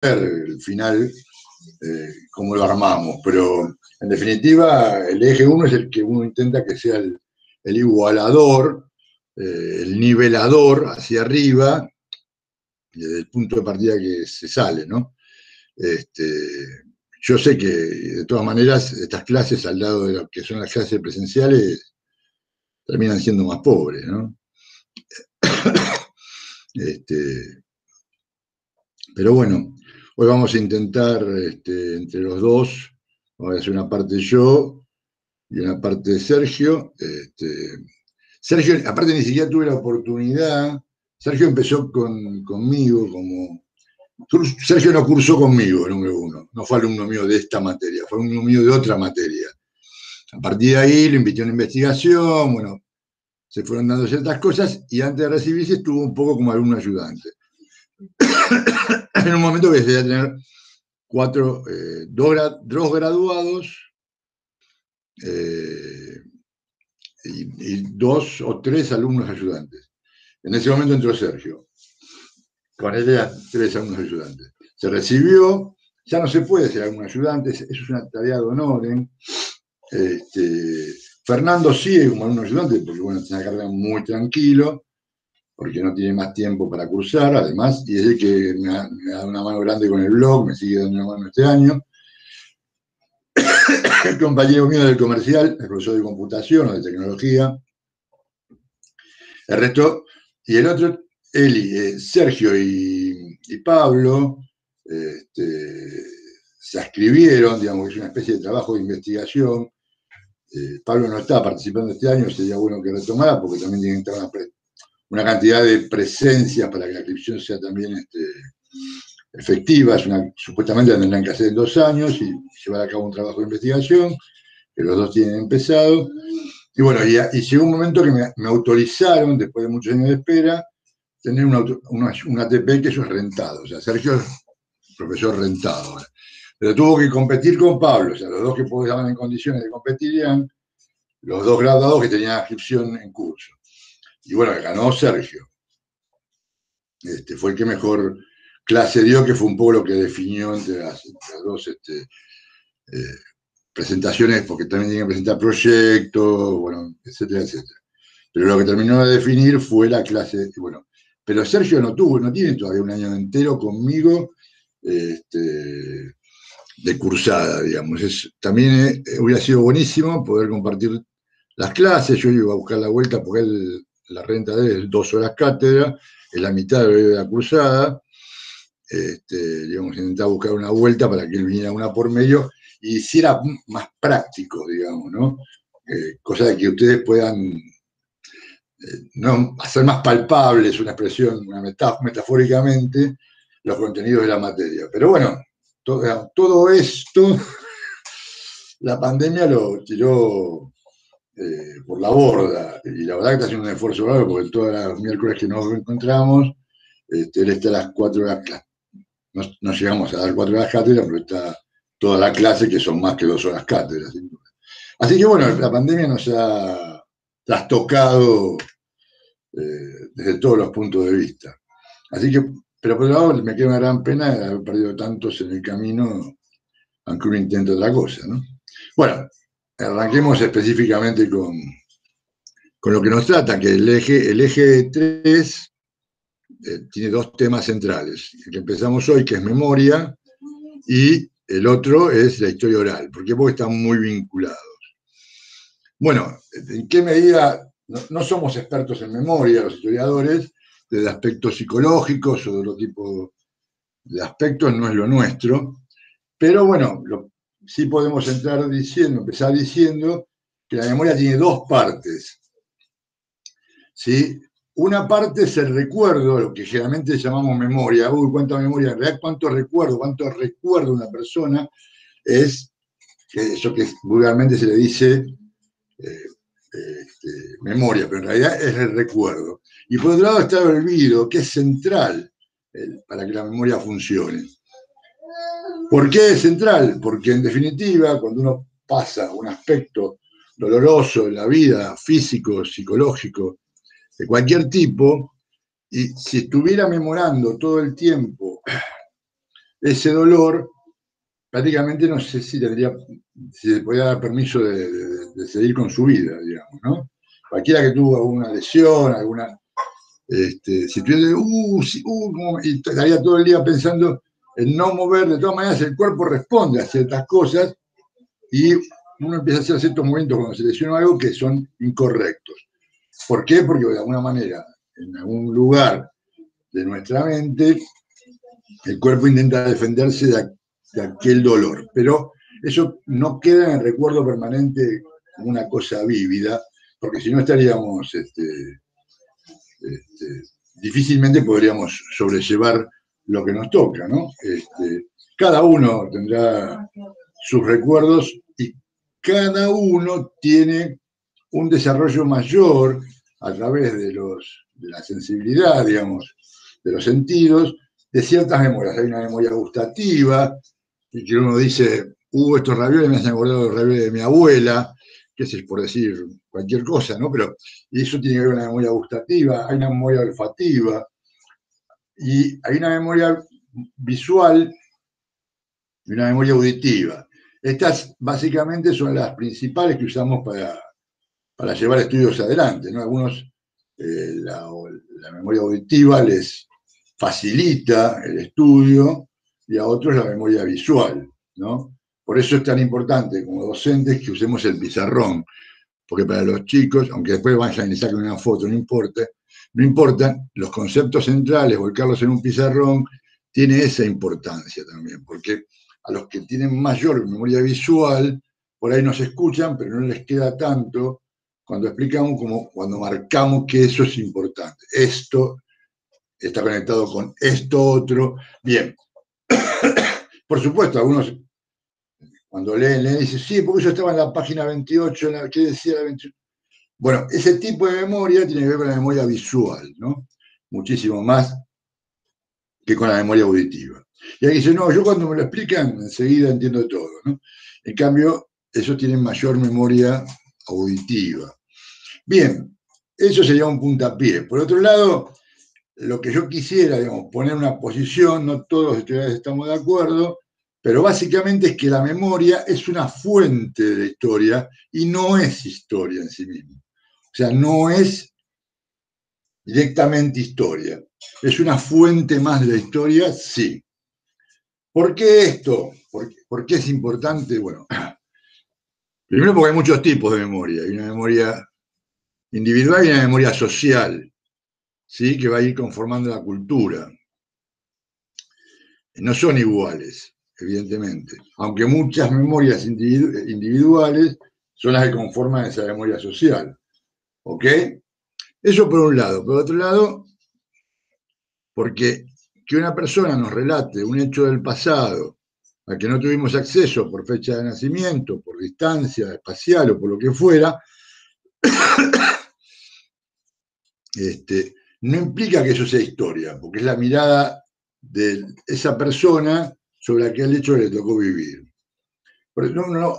el final, cómo lo armamos, pero en definitiva el eje 1 es el que uno intenta que sea el igualador, el nivelador hacia arriba, desde el punto de partida que se sale, ¿no? Yo sé que, de todas maneras, estas clases, al lado de lo que son las clases presenciales, terminan siendo más pobres, ¿no? Pero bueno, hoy vamos a intentar, entre los dos, vamos a hacer una parte yo y una parte de Sergio. Sergio, aparte ni siquiera tuve la oportunidad, Sergio empezó conmigo como... Sergio no cursó conmigo, número uno, no fue alumno mío de esta materia, fue alumno mío de otra materia. A partir de ahí lo invité a una investigación, bueno, se fueron dando ciertas cosas y antes de recibirse estuvo un poco como alumno ayudante. En un momento que decidí tener dos graduados y 2 o 3 alumnos ayudantes. En ese momento entró Sergio. Con él eran 3 alumnos ayudantes. Se recibió, ya no se puede ser alumno ayudante, eso es una tarea de honor. Fernando sigue como alumno ayudante porque, bueno, tiene una carrera muy tranquilo, porque no tiene más tiempo para cursar, además, y es el que me ha dado una mano grande con el blog, me sigue dando una mano este año. El compañero mío del comercial, el profesor de computación o de tecnología. El resto, y el otro, Eli, Sergio y Pablo, se ascribieron, digamos, que es una especie de trabajo de investigación. Pablo no está participando este año, sería bueno que retomara, porque también tiene que estar una cantidad de presencias para que la inscripción sea también efectiva. Supuestamente la tendrán que hacer en 2 años y llevar a cabo un trabajo de investigación, que los dos tienen empezado. Y bueno, y llegó un momento que me autorizaron, después de muchos años de espera, tener un ATP que eso es rentado. O sea, Sergio es profesor rentado ahora. Pero tuvo que competir con Pablo. O sea, los dos que estaban en condiciones de competir eran los 2 graduados que tenían inscripción en curso. Y bueno, ganó Sergio. Fue el que mejor clase dio, que fue un poco lo que definió entre las dos presentaciones, porque también tienen que presentar proyectos, bueno, etcétera, etcétera. Pero lo que terminó de definir fue la clase, bueno, pero Sergio no tiene todavía un año entero conmigo de cursada, digamos. También hubiera sido buenísimo poder compartir las clases. Yo iba a buscar la vuelta porque la renta de él es 2 horas cátedra, es la mitad de la cursada. Digamos, intentaba buscar una vuelta para que él viniera una por medio y hiciera más práctico, digamos, ¿no? Cosa de que ustedes puedan no, hacer más palpables, una expresión, metafóricamente, los contenidos de la materia. Pero bueno, todo esto, la pandemia lo tiró por la borda, y la verdad que está haciendo un esfuerzo grave, porque todos los miércoles que nos encontramos, él está a las 4 horas, no llegamos a dar 4 horas cátedra, pero está toda la clase, que son más que 2 horas cátedra. Así que bueno, la pandemia nos ha trastocado desde todos los puntos de vista. Así que, pero por otro lado, me queda una gran pena de haber perdido tantos en el camino, aunque uno intenta otra cosa, ¿no? Bueno, arranquemos específicamente con lo que nos trata, que el eje 3 tiene 2 temas centrales. El que empezamos hoy, que es memoria, y el otro es la historia oral. ¿Por qué? Porque están muy vinculados. Bueno, ¿en qué medida? No somos expertos en memoria, los historiadores, desde aspectos psicológicos o de otro tipo de aspectos, no es lo nuestro, pero bueno, sí podemos empezar diciendo que la memoria tiene 2 partes. ¿Sí? Una parte es el recuerdo, lo que generalmente llamamos memoria. Uy, ¿cuánta memoria? En realidad, cuánto recuerda una persona, es eso que vulgarmente se le dice memoria, pero en realidad es el recuerdo. Y por otro lado está el olvido, que es central para que la memoria funcione. ¿Por qué es central? Porque en definitiva, cuando uno pasa un aspecto doloroso en la vida, físico, psicológico, de cualquier tipo, y si estuviera memorando todo el tiempo ese dolor prácticamente no sé si si le podía dar permiso de seguir con su vida, digamos, ¿no? Cualquiera que tuvo alguna lesión, si tuviera, sí, y estaría todo el día pensando en no mover, de todas maneras el cuerpo responde a ciertas cosas y uno empieza a hacer ciertos movimientos cuando se lesiona algo que son incorrectos. ¿Por qué? Porque de alguna manera, en algún lugar de nuestra mente, el cuerpo intenta defenderse de aquel dolor, pero eso no queda en el recuerdo permanente como una cosa vívida, porque si no estaríamos, difícilmente podríamos sobrellevar lo que nos toca, ¿no? Cada uno tendrá sus recuerdos y cada uno tiene un desarrollo mayor a través de la sensibilidad, digamos, de los sentidos, de ciertas memorias. Hay una memoria gustativa, y que uno dice, estos ravioles me hacen acordar de los ravioles de mi abuela, que es por decir cualquier cosa, ¿no? Pero y eso tiene que ver con una memoria gustativa, hay una memoria olfativa, y hay una memoria visual y una memoria auditiva. Estas básicamente son las principales que usamos para llevar estudios adelante, ¿no? Algunos, la memoria auditiva les facilita el estudio y a otros la memoria visual, ¿no? Por eso es tan importante como docentes que usemos el pizarrón, porque para los chicos, aunque después vayan y saquen una foto, no importa, los conceptos centrales, volcarlos en un pizarrón, tiene esa importancia también, porque a los que tienen mayor memoria visual, por ahí nos escuchan, pero no les queda tanto cuando explicamos como cuando marcamos que eso es importante. Esto está conectado con esto otro. Bien. Por supuesto, algunos cuando leen dicen, sí, porque yo estaba en la página 28, ¿qué decía la 28? Bueno, ese tipo de memoria tiene que ver con la memoria visual, ¿no? Muchísimo más que con la memoria auditiva. Y ahí dice, no, yo cuando me lo explican, enseguida entiendo todo, ¿no? En cambio, esos tienen mayor memoria auditiva. Bien, eso sería un puntapié. Por otro lado, lo que yo quisiera, digamos, poner una posición, no todos los estudiantes estamos de acuerdo, pero básicamente es que la memoria es una fuente de la historia y no es historia en sí misma. O sea, no es directamente historia. ¿Es una fuente más de la historia? Sí. ¿Por qué esto? ¿Por qué es importante? Bueno, primero porque hay muchos tipos de memoria. Hay una memoria individual y una memoria social, ¿sí? Que va a ir conformando la cultura. No son iguales, evidentemente, aunque muchas memorias individuales son las que conforman esa memoria social. ¿Ok? Eso por un lado. Por otro lado, porque que una persona nos relate un hecho del pasado al que no tuvimos acceso por fecha de nacimiento, por distancia espacial o por lo que fuera, no implica que eso sea historia, porque es la mirada de esa persona sobre aquel hecho que le tocó vivir.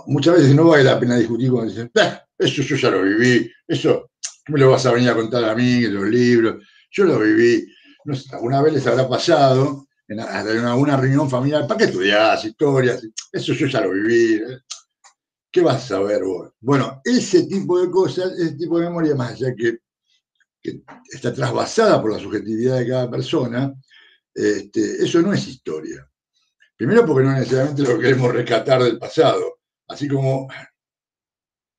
Muchas veces no vale la pena discutir cuando dicen, eso yo ya lo viví, eso me lo vas a venir a contar a mí en los libros, yo lo viví. No sé, alguna vez les habrá pasado en alguna reunión familiar, ¿para qué estudiás historia? Eso yo ya lo viví. ¿Qué vas a saber vos? Bueno, ese tipo de cosas, ese tipo de memoria, más allá que está trasvasada por la subjetividad de cada persona, eso no es historia. Primero porque no necesariamente lo queremos rescatar del pasado, así como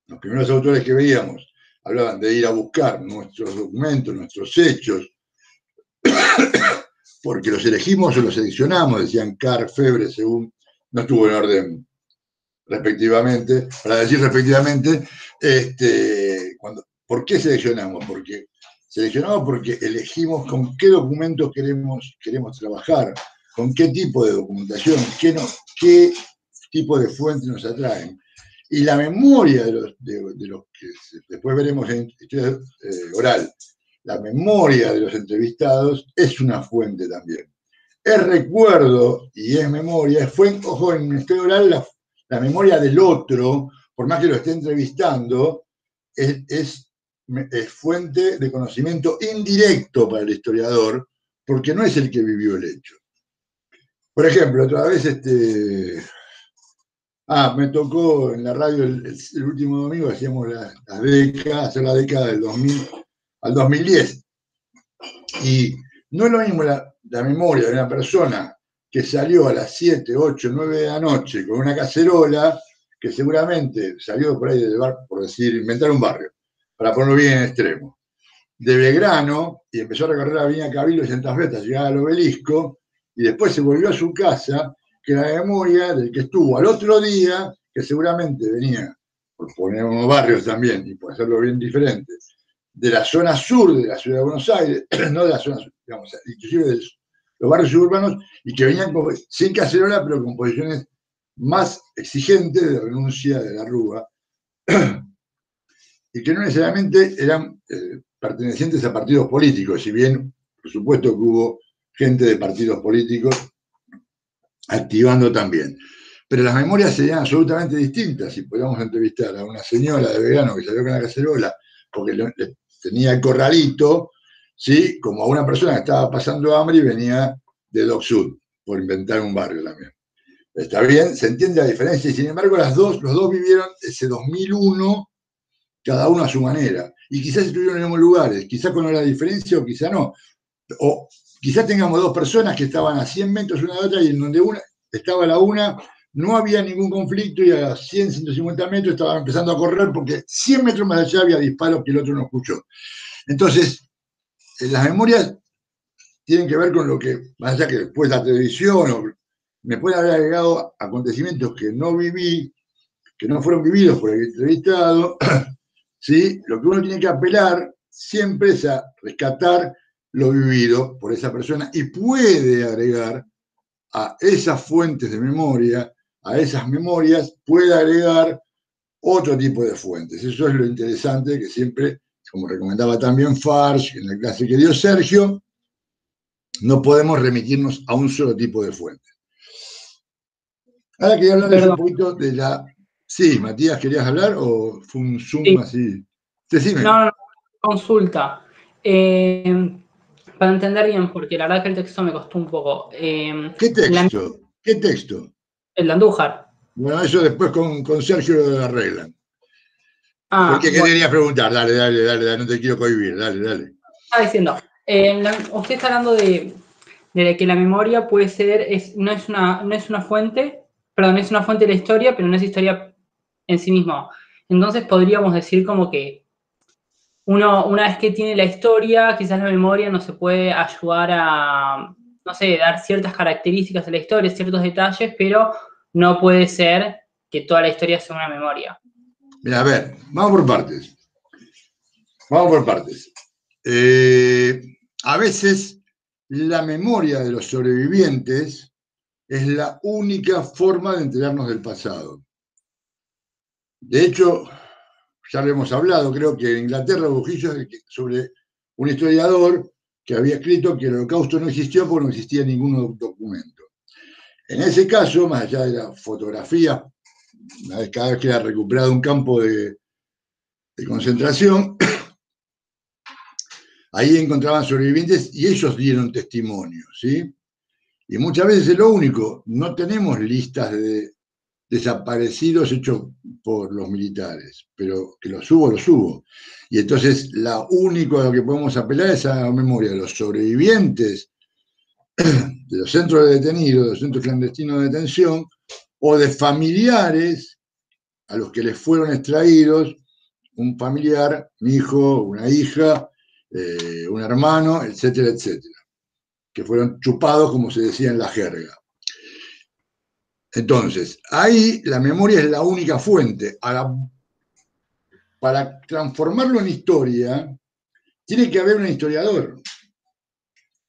los primeros autores que veíamos hablaban de ir a buscar nuestros documentos, nuestros hechos, porque los elegimos o los seleccionamos, decían Carr, Febre, según, no estuvo en orden respectivamente, para decir respectivamente, ¿por qué seleccionamos? Porque seleccionamos porque elegimos con qué documentos queremos trabajar, con qué tipo de documentación, qué tipo de fuentes nos atraen. Y la memoria de los que después veremos en estudio oral, la memoria de los entrevistados es una fuente también. Es recuerdo y es memoria, ojo, en estudio oral la memoria del otro, por más que lo esté entrevistando, es fuente de conocimiento indirecto para el historiador, porque no es el que vivió el hecho. Por ejemplo, otra vez, me tocó en la radio el último domingo, hacíamos la década, hacer la década del 2000 al 2010. Y no es lo mismo la memoria de una persona que salió a las 7, 8, 9 de la noche con una cacerola, que seguramente salió por ahí del bar, por decir, inventar un barrio, para ponerlo bien en extremo, de Belgrano, y empezó a recorrer la avenida Cabildo y Santa Fe hasta llegar al Obelisco, y después se volvió a su casa, que la memoria del que estuvo al otro día, que seguramente venía, por poner unos barrios también, y por hacerlo bien diferente, de la zona sur de la ciudad de Buenos Aires, no de la zona sur, digamos, inclusive de los barrios suburbanos, y que venían sin cacerola, pero con posiciones más exigentes de renuncia de la Rúa, y que no necesariamente eran pertenecientes a partidos políticos, si bien, por supuesto, que hubo gente de partidos políticos activando también. Pero las memorias serían absolutamente distintas. Si podíamos entrevistar a una señora de Belgrano que salió con la cacerola porque le tenía el corralito, ¿sí? Como a una persona que estaba pasando hambre y venía de Dock Sud, por inventar un barrio también. Está bien, se entiende la diferencia, y sin embargo los dos vivieron ese 2001, cada uno a su manera, y quizás estuvieron en los mismos lugares, quizás con la diferencia o quizás no, o quizás tengamos dos personas que estaban a 100 metros una de otra y en donde una estaba la una, no había ningún conflicto y a 100, 150 metros estaban empezando a correr porque 100 metros más allá había disparos que el otro no escuchó. Entonces, las memorias tienen que ver con lo que, más allá que después la televisión, o me pueden haber agregado acontecimientos que no viví, que no fueron vividos por el entrevistado, ¿sí? Lo que uno tiene que apelar siempre es a rescatar lo vivido por esa persona y puede agregar a esas fuentes de memoria, a esas memorias, puede agregar otro tipo de fuentes. Eso es lo interesante que siempre, como recomendaba también Farsh en la clase que dio Sergio, no podemos remitirnos a un solo tipo de fuente. Ahora quería hablarles un Perdón, poquito de la... Sí, Matías, ¿querías hablar o fue un Zoom sí. así? Decime. No, consulta. Para entender bien, porque la verdad que el texto me costó un poco. ¿Qué texto? ¿Qué texto? El de Andújar. Bueno, eso después con Sergio lo arreglan. ¿Por Ah, qué? ¿Qué bueno, querías preguntar? Dale, dale, dale, dale, no te quiero cohibir, dale, dale. estaba diciendo, usted está hablando de que la memoria puede ser, no es una fuente, perdón, es una fuente de la historia, pero no es historia en sí misma. Entonces podríamos decir como que una vez que tiene la historia, quizás la memoria nos se puede ayudar a, no sé, dar ciertas características de la historia, ciertos detalles, pero no puede ser que toda la historia sea una memoria. Mira, a ver, vamos por partes. Vamos por partes. A veces la memoria de los sobrevivientes es la única forma de enterarnos del pasado. De hecho, ya lo hemos hablado, creo que en Inglaterra hubo juicios sobre un historiador que había escrito que el holocausto no existió porque no existía ningún documento. En ese caso, más allá de la fotografía, cada vez que era recuperado un campo de concentración, ahí encontraban sobrevivientes y ellos dieron testimonio, ¿sí? Y muchas veces es lo único, no tenemos listas de desaparecidos hechos por los militares, pero que los hubo. Y entonces lo único a lo que podemos apelar es a la memoria de los sobrevivientes de los centros de detenidos, de los centros clandestinos de detención, o de familiares a los que les fueron extraídos un familiar, un hijo, una hija, un hermano, etcétera, etcétera, que fueron chupados, como se decía en la jerga. Entonces, ahí la memoria es la única fuente. Ahora, para transformarlo en historia, tiene que haber un historiador.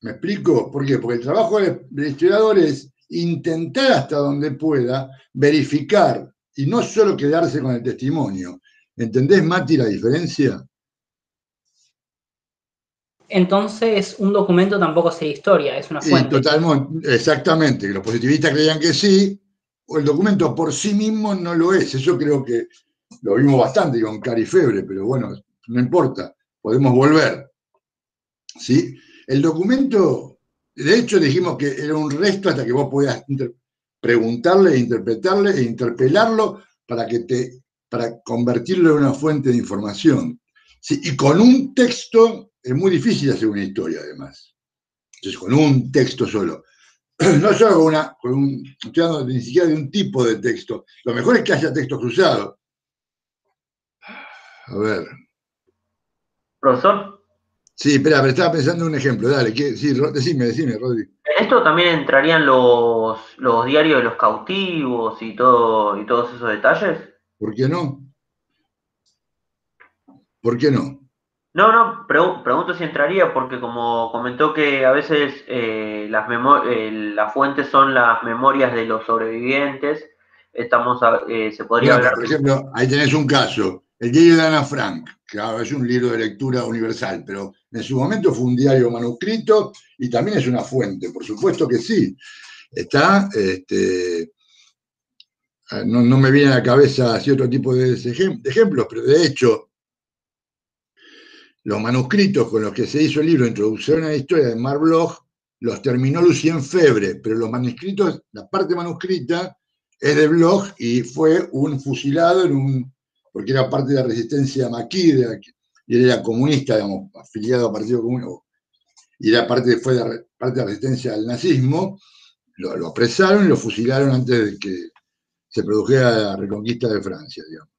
¿Me explico? ¿Por qué? Porque el trabajo del historiador es intentar hasta donde pueda verificar y no solo quedarse con el testimonio. ¿Entendés, Mati, la diferencia? Entonces, un documento tampoco es historia, es una Y fuente. totalmente, exactamente, que los positivistas creían que sí, o el documento por sí mismo no lo es. Eso creo que lo vimos bastante con Carifebre, pero bueno, no importa, podemos volver. ¿Sí? El documento De hecho, dijimos que era un resto hasta que vos podías preguntarle, interpretarle e interpelarlo para convertirlo en una fuente de información. Sí, y con un texto es muy difícil hacer una historia, además. Entonces, con un texto solo. No solo estoy hablando ni siquiera de un tipo de texto. Lo mejor es que haya texto cruzado. A ver. Profesor. Sí, espera, estaba pensando en un ejemplo. Dale, sí, decime, Rodri. En esto también entrarían los diarios de los cautivos y todos esos detalles. ¿Por qué no? ¿Por qué no? No, pregunto si entraría porque como comentó que a veces las fuentes son las memorias de los sobrevivientes, se podría Bueno, hablar pero por ejemplo, ahí tenés un caso, el diario de Ana Frank, claro, es un libro de lectura universal, pero en su momento fue un diario manuscrito y también es una fuente, por supuesto que sí. Está, no me viene a la cabeza así otro tipo de ejemplos, pero de hecho, los manuscritos con los que se hizo el libro Introducción a la Historia de Marc Bloch, los terminó Lucien Febvre, pero los manuscritos, la parte manuscrita es de Bloch y fue un fusilado porque era parte de la resistencia maquis, y él era comunista, digamos, afiliado al Partido Comunista, y era fue parte de la resistencia al nazismo, lo apresaron y lo fusilaron antes de que se produjera la reconquista de Francia, digamos.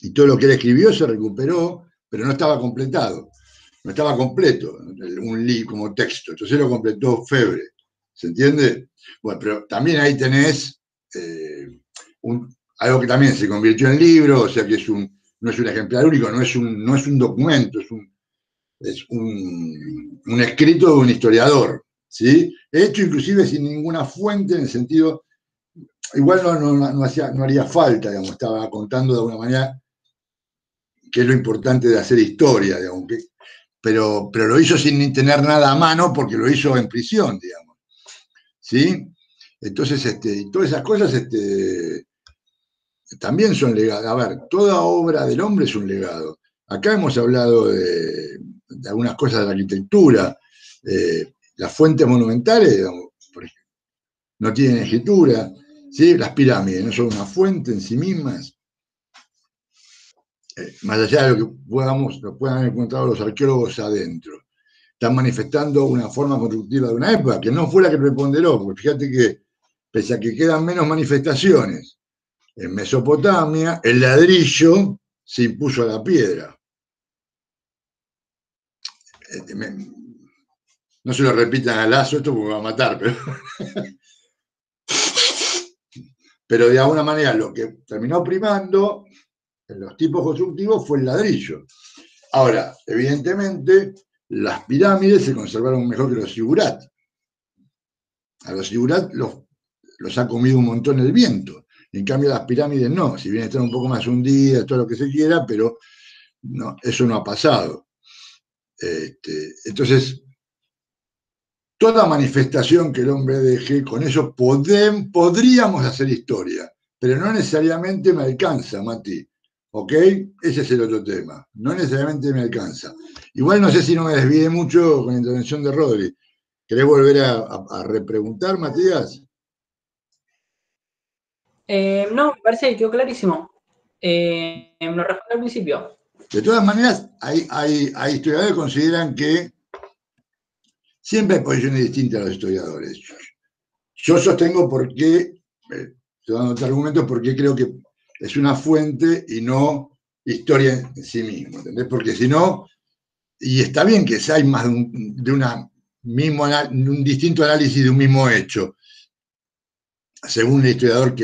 Y todo lo que él escribió se recuperó, pero no estaba completado, no estaba completo, un libro como texto, entonces lo completó Febvre, ¿se entiende? Bueno, pero también ahí tenés algo que también se convirtió en libro, o sea que no es un ejemplar único, no es un documento, es un escrito de un historiador, ¿sí? Hecho inclusive sin ninguna fuente en el sentido, igual no haría falta, digamos, estaba contando de alguna manera que es lo importante de hacer historia, digamos, pero lo hizo sin tener nada a mano porque lo hizo en prisión, digamos. ¿Sí? Entonces, todas esas cosas también son legados. A ver, toda obra del hombre es un legado. Acá hemos hablado de algunas cosas de la arquitectura. Las fuentes monumentales, digamos, por ejemplo, no tienen escritura. ¿Sí? Las pirámides no son una fuente en sí mismas. Más allá de lo que lo puedan haber encontrado los arqueólogos adentro. Están manifestando una forma constructiva de una época que no fue la que preponderó, porque fíjate que, pese a que quedan menos manifestaciones, en Mesopotamia el ladrillo se impuso a la piedra. No se lo repitan a Lazo esto porque me va a matar, pero de alguna manera lo que terminó primando en los tipos constructivos fue el ladrillo. Ahora, evidentemente, las pirámides se conservaron mejor que los zigurat. A los zigurat los ha comido un montón el viento. En cambio, las pirámides no. Si bien están un poco más hundidas, todo lo que se quiera, pero no, eso no ha pasado. Entonces, toda manifestación que el hombre deje, con eso podríamos hacer historia, pero no necesariamente me alcanza, Mati. ¿Ok? Ese es el otro tema. No necesariamente me alcanza. Igual no sé si no me desvíe mucho con la intervención de Rodri. ¿Querés volver a repreguntar, Matías? No, me parece que quedó clarísimo. Me lo respondí al principio. De todas maneras, hay historiadores que consideran que siempre hay posiciones distintas a los historiadores. Yo sostengo estoy dando este argumento porque creo que es una fuente y no historia en sí mismo, ¿entendés? Porque si no, y está bien que hay más un distinto análisis de un mismo hecho, según el historiador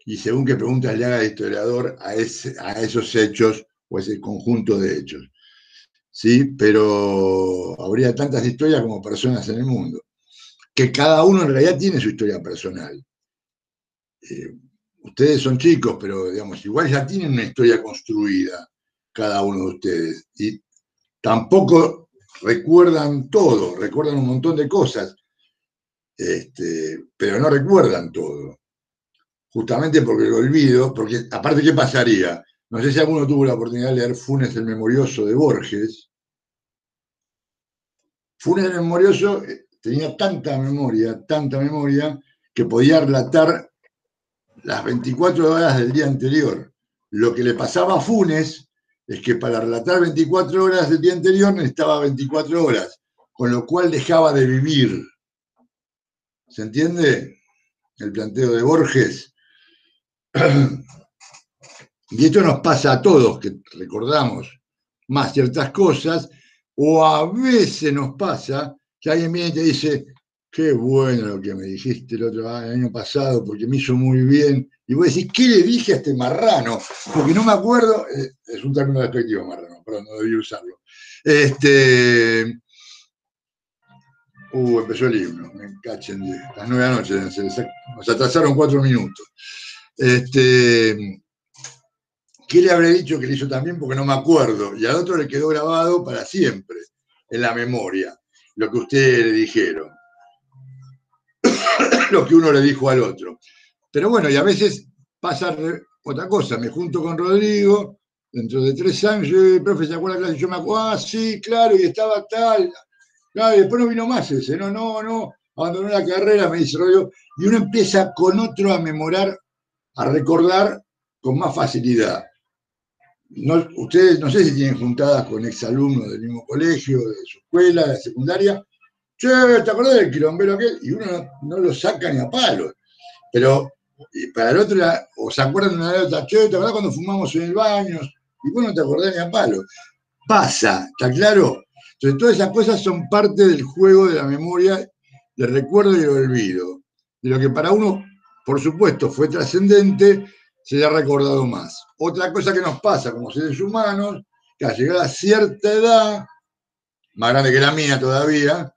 y según que preguntas le haga el historiador a esos hechos o ese conjunto de hechos. ¿Sí? Pero habría tantas historias como personas en el mundo, que cada uno en realidad tiene su historia personal. Ustedes son chicos, pero digamos, igual ya tienen una historia construida, cada uno de ustedes. Y tampoco recuerdan todo, recuerdan un montón de cosas, pero no recuerdan todo. Justamente porque el olvido, porque aparte, ¿qué pasaría? No sé si alguno tuvo la oportunidad de leer Funes el Memorioso de Borges. Funes el Memorioso tenía tanta memoria, que podía relatar las 24 horas del día anterior. Lo que le pasaba a Funes es que para relatar 24 horas del día anterior necesitaba 24 horas, con lo cual dejaba de vivir. ¿Se entiende el planteo de Borges? Y esto nos pasa a todos, que recordamos más ciertas cosas, o a veces nos pasa que alguien viene y te dice, qué bueno lo que me dijiste el año pasado, porque me hizo muy bien. Y vos decís, ¿qué le dije a este marrano? Porque no me acuerdo, es un término despectivo, marrano, perdón, no debí usarlo. Empezó el himno, me cachen de las 9 de la noche, nos atrasaron 4 minutos. ¿Qué le habré dicho que le hizo también? Porque no me acuerdo. Y al otro le quedó grabado para siempre en la memoria lo que ustedes le dijeron, lo que uno le dijo al otro. Pero bueno, y a veces pasa otra cosa. Me junto con Rodrigo, dentro de 3 años, yo, profe, ¿se acuerda de la clase? Yo me acuerdo, sí, claro, y estaba tal. Claro, y después no vino más ese, no, abandonó la carrera, me dice Rodrigo. Y uno empieza con otro a memorar, a recordar con más facilidad. No, ustedes no sé si tienen juntadas con exalumnos del mismo colegio, de su escuela, de la secundaria. Che, ¿te acordás del quilombero aquel? Y uno no lo saca ni a palos. Pero para el otro, o se acuerdan de una anécdota, che, ¿te acordás cuando fumamos en el baño? Y vos no te acordás ni a palos. Pasa, ¿está claro? Entonces todas esas cosas son parte del juego de la memoria, del recuerdo y del olvido. De lo que para uno, por supuesto, fue trascendente, se le ha recordado más. Otra cosa que nos pasa como seres humanos, que al llegar a cierta edad, más grande que la mía todavía,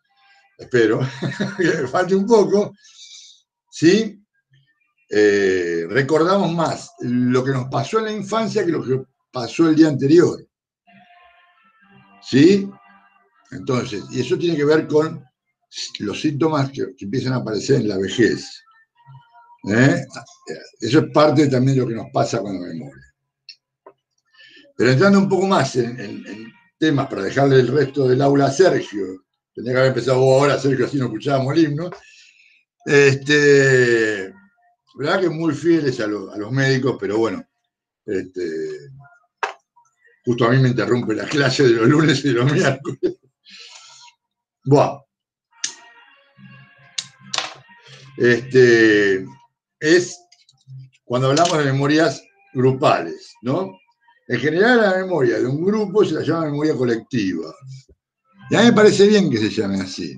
espero, que falte un poco, ¿sí? Recordamos más lo que nos pasó en la infancia que lo que pasó el día anterior. ¿Sí? Entonces, y eso tiene que ver con los síntomas que empiezan a aparecer en la vejez. Eso es parte también de lo que nos pasa con la memoria. Pero entrando un poco más en temas para dejarle el resto del aula a Sergio, tenía que haber empezado vos ahora, Sergio, así no escuchábamos el himno. Verdad que muy fieles a los médicos, pero bueno, justo a mí me interrumpe la clase de los lunes y de los miércoles. Buah. Es cuando hablamos de memorias grupales, ¿no? En general la memoria de un grupo se la llama memoria colectiva. Y a mí me parece bien que se llame así.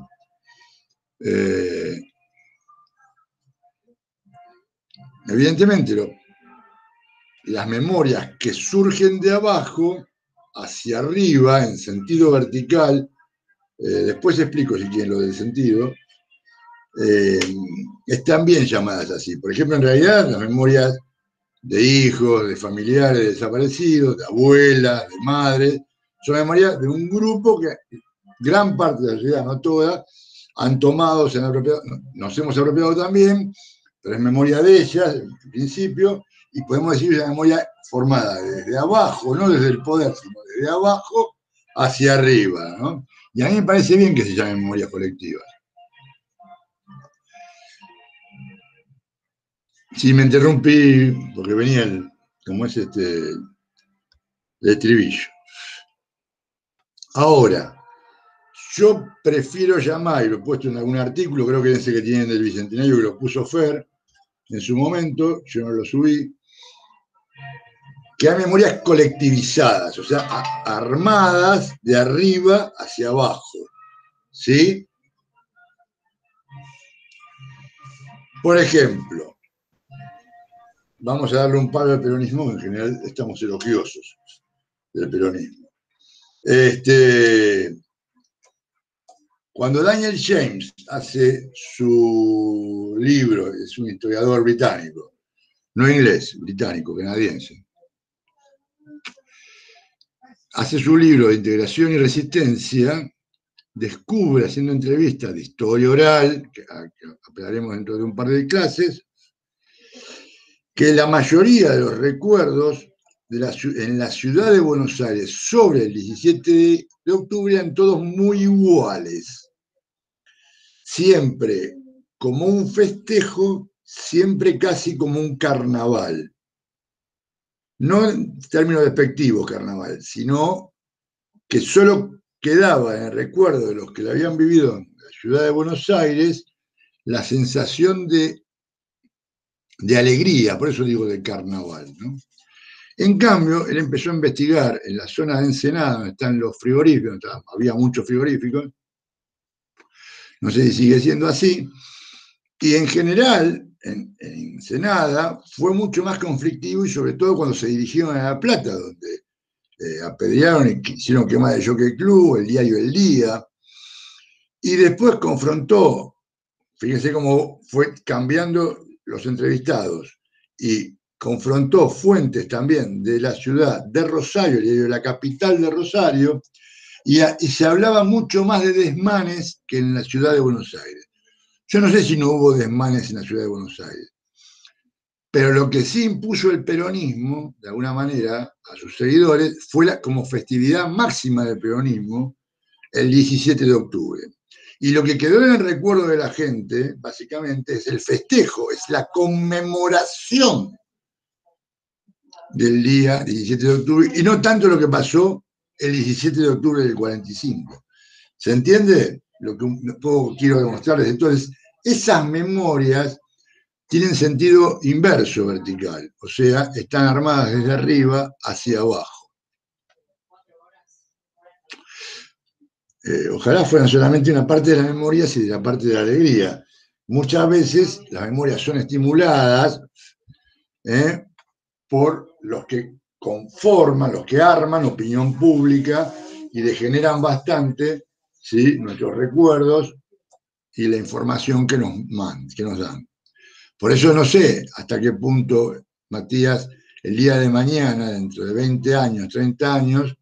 Evidentemente, las memorias que surgen de abajo hacia arriba, en sentido vertical, después explico si quieren lo del sentido, están bien llamadas así. Por ejemplo, en realidad las memorias de hijos, de familiares desaparecidos, de abuelas, de madres, son memorias de un grupo que gran parte de la sociedad, no toda, han tomado, se han apropiado, nos hemos apropiado también, pero es memoria de ellas, en principio, y podemos decir que es una memoria formada desde abajo, no desde el poder, sino desde abajo hacia arriba, ¿no? Y a mí me parece bien que se llame memoria colectiva. Sí, me interrumpí porque venía el estribillo. Ahora, yo prefiero llamar, y lo he puesto en algún artículo, creo que es ese que tienen del Bicentenario que lo puso Fer en su momento, yo no lo subí, que hay memorias colectivizadas, o sea, armadas de arriba hacia abajo, ¿sí? Por ejemplo, vamos a darle un palo al peronismo, en general estamos elogiosos del peronismo. Cuando Daniel James hace su libro, es un historiador británico, no inglés, británico, canadiense, hace su libro de Integración y Resistencia, descubre, haciendo entrevistas de historia oral, que hablaremos dentro de un par de clases, que la mayoría de los recuerdos en la ciudad de Buenos Aires sobre el 17 de octubre eran todos muy iguales. Siempre como un festejo, siempre casi como un carnaval. No en términos despectivos carnaval, sino que solo quedaba en el recuerdo de los que lo habían vivido en la ciudad de Buenos Aires la sensación de alegría, por eso digo de carnaval, ¿no? En cambio, él empezó a investigar en la zona de Ensenada, donde están los frigoríficos, había muchos frigoríficos, no sé si sigue siendo así, y en general, en Ensenada, fue mucho más conflictivo y sobre todo cuando se dirigieron a La Plata, donde apedrearon y quisieron quemar el Jockey Club, el diario El Día, y después confrontó, fíjense cómo fue cambiando los entrevistados, y confrontó fuentes también de la ciudad de Rosario, de la capital de Rosario, y se hablaba mucho más de desmanes que en la ciudad de Buenos Aires. Yo no sé si no hubo desmanes en la ciudad de Buenos Aires, pero lo que sí impuso el peronismo, de alguna manera, a sus seguidores, fue como festividad máxima del peronismo, el 17 de octubre. Y lo que quedó en el recuerdo de la gente, básicamente, es el festejo, es la conmemoración del día 17 de octubre, y no tanto lo que pasó el 17 de octubre del 45. ¿Se entiende? Lo que un poco quiero demostrarles. Entonces, esas memorias tienen sentido inverso vertical, o sea, están armadas desde arriba hacia abajo. Ojalá fueran solamente una parte de las memorias y de la parte de la alegría. Muchas veces las memorias son estimuladas por los que conforman, los que arman opinión pública y degeneran bastante, ¿sí?, nuestros recuerdos y la información que nos dan. Por eso no sé hasta qué punto, Matías, el día de mañana, dentro de 20 años, 30 años,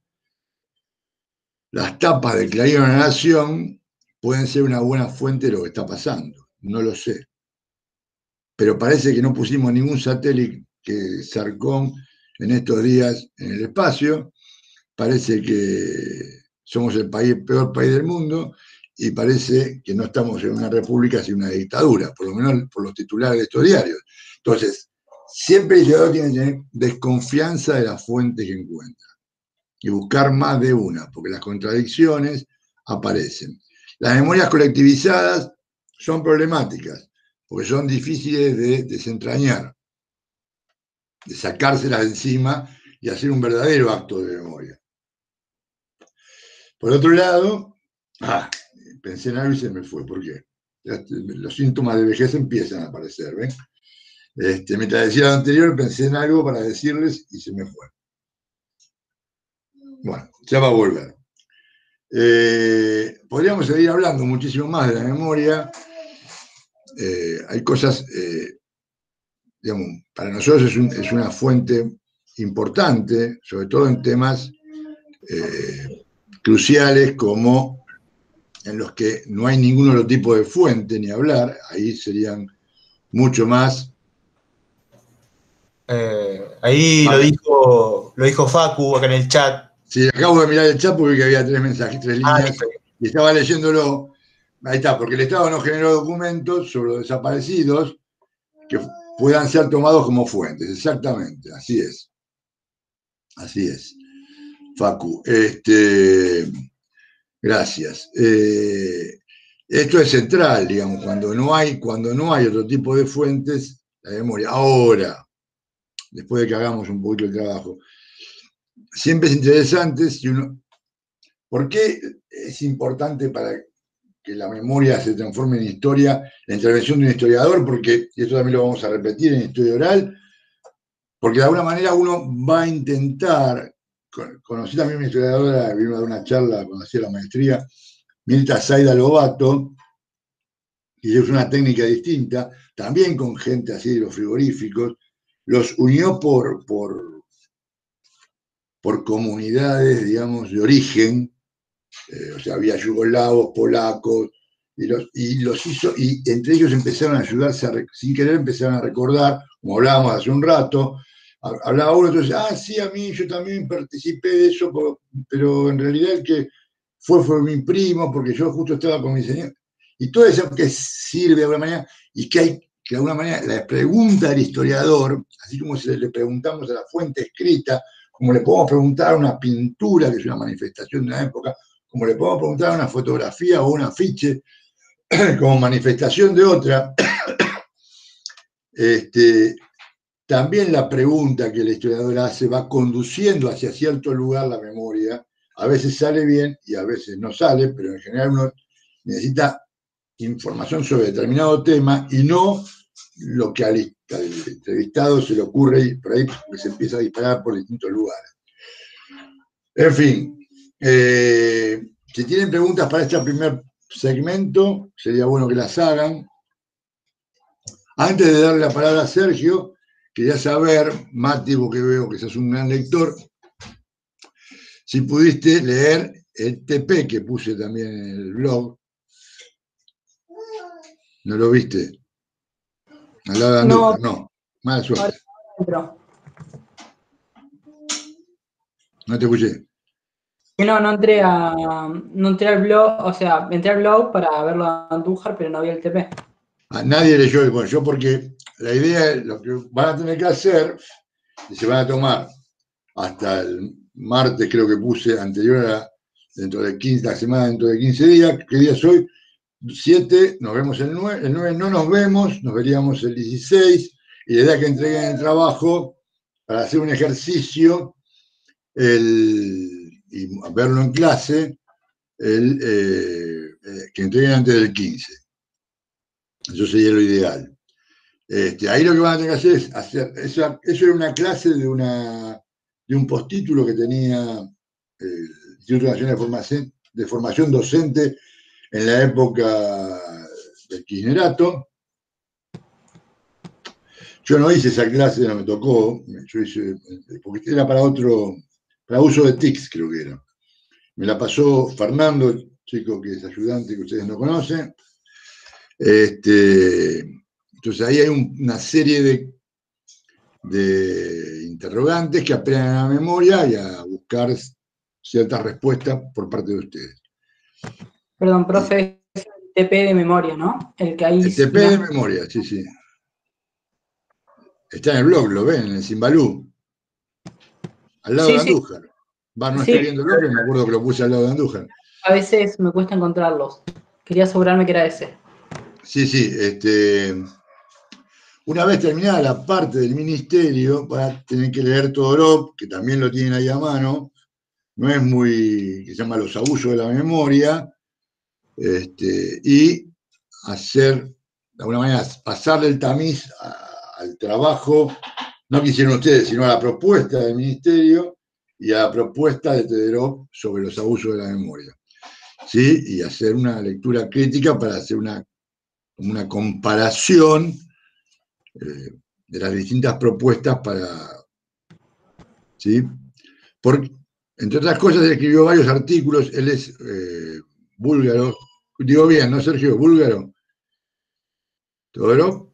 las tapas de Clarín o La Nación pueden ser una buena fuente de lo que está pasando. No lo sé. Pero parece que no pusimos ningún satélite que Sarcón en estos días en el espacio. Parece que somos el peor país del mundo y parece que no estamos en una república sino una dictadura, por lo menos por los titulares de estos diarios. Entonces, siempre el ciudadano tiene que tener desconfianza de las fuentes que encuentra y buscar más de una, porque las contradicciones aparecen. Las memorias colectivizadas son problemáticas, porque son difíciles de desentrañar, de sacárselas de encima y hacer un verdadero acto de memoria. Por otro lado, pensé en algo y se me fue. ¿Por qué? Los síntomas de vejez empiezan a aparecer, ¿ven? Mientras decía lo anterior, pensé en algo para decirles y se me fue. Bueno, ya va a volver. Podríamos seguir hablando muchísimo más de la memoria. Hay cosas, digamos, para nosotros es una fuente importante, sobre todo en temas cruciales como en los que no hay ningún otro tipo de fuente ni hablar, ahí serían mucho más. Ahí lo dijo Facu acá en el chat. Sí, acabo de mirar el chat porque vi que había 3 mensajes, 3 líneas, y estaba leyéndolo. Ahí está, porque el Estado no generó documentos sobre los desaparecidos que puedan ser tomados como fuentes. Exactamente, así es. Así es, Facu. Gracias. Esto es central, digamos, cuando no hay otro tipo de fuentes, la memoria. Ahora, después de que hagamos un poquito el trabajo, siempre es interesante si uno. ¿Por qué es importante para que la memoria se transforme en historia la intervención de un historiador? Porque, y esto también lo vamos a repetir en historia oral, porque de alguna manera uno va a intentar. Conocí también a una historiadora, vino a dar una charla cuando hacía la maestría, Mirta Zaida Lobato, y es una técnica distinta, también con gente así de los frigoríficos, los unió por comunidades, digamos, de origen, o sea, había yugoslavos, polacos, y los hizo, y entre ellos empezaron a ayudarse, sin querer empezaron a recordar, como hablábamos hace un rato, hablaba uno, entonces, sí, a mí yo también participé de eso, pero en realidad el que fue mi primo, porque yo justo estaba con mi señor. Y todo eso que sirve de alguna manera, y que hay que de alguna manera la pregunta del historiador, así como si le preguntamos a la fuente escrita, como le podemos preguntar a una pintura, que es una manifestación de una época, como le podemos preguntar a una fotografía o un afiche, como manifestación de otra, también la pregunta que el historiador hace va conduciendo hacia cierto lugar la memoria. A veces sale bien y a veces no sale, pero en general uno necesita información sobre determinado tema y no lo que al entrevistado se le ocurre y por ahí se empieza a disparar por distintos lugares. En fin, si tienen preguntas para este primer segmento, sería bueno que las hagan. Antes de darle la palabra a Sergio, quería saber, Mati, vos que veo que sos un gran lector, si pudiste leer el TP que puse también en el blog. ¿No lo viste? Al lado de Andújar, no. Mala suerte. No te escuché. No entré al blog, o sea, entré al blog para verlo a Andújar, pero no vi el TP. Nadie leyó, bueno, yo porque la idea es lo que van a tener que hacer, y se van a tomar hasta el martes, creo que puse, anterior a dentro de 15, la semana dentro de 15 días, ¿qué día es hoy? 7, nos vemos el 9 no nos vemos, nos veríamos el 16, y la idea es que entreguen el trabajo para hacer un ejercicio y verlo en clase, que entreguen antes del 15. Eso sería lo ideal. Ahí lo que van a tener que hacer es hacer, eso era una clase de un postítulo que tenía el Instituto Nacional de Formación Docente en la época del kirchnerato. Yo no hice esa clase, no me tocó, yo hice, porque era para uso de TICS, creo que era. Me la pasó Fernando, chico que es ayudante, que ustedes no conocen. Entonces ahí hay una serie de interrogantes que apelan a la memoria y a buscar ciertas respuestas por parte de ustedes. Perdón, profe, es el TP de memoria, ¿no? El que hay. El TP de memoria, sí, sí. Está en el blog, lo ven, en el Simbalú. Al lado de Andújar. No estoy viendo el blog, pero me acuerdo que lo puse al lado de Andújar. A veces me cuesta encontrarlos. Quería asegurarme que era ese. Sí, sí. Una vez terminada la parte del ministerio, van a tener que leer Todorov, que también lo tienen ahí a mano. No es muy, que se llama Los abusos de la memoria. Y hacer, de alguna manera, pasarle el tamiz al trabajo, no que hicieron ustedes, sino a la propuesta del ministerio y a la propuesta de Todorov sobre los abusos de la memoria. ¿Sí? Y hacer una lectura crítica para hacer una comparación de las distintas propuestas ¿sí? Porque, entre otras cosas, él escribió varios artículos, él es búlgaro, digo bien, ¿no, Sergio? ¿Búlgaro? ¿Todorov?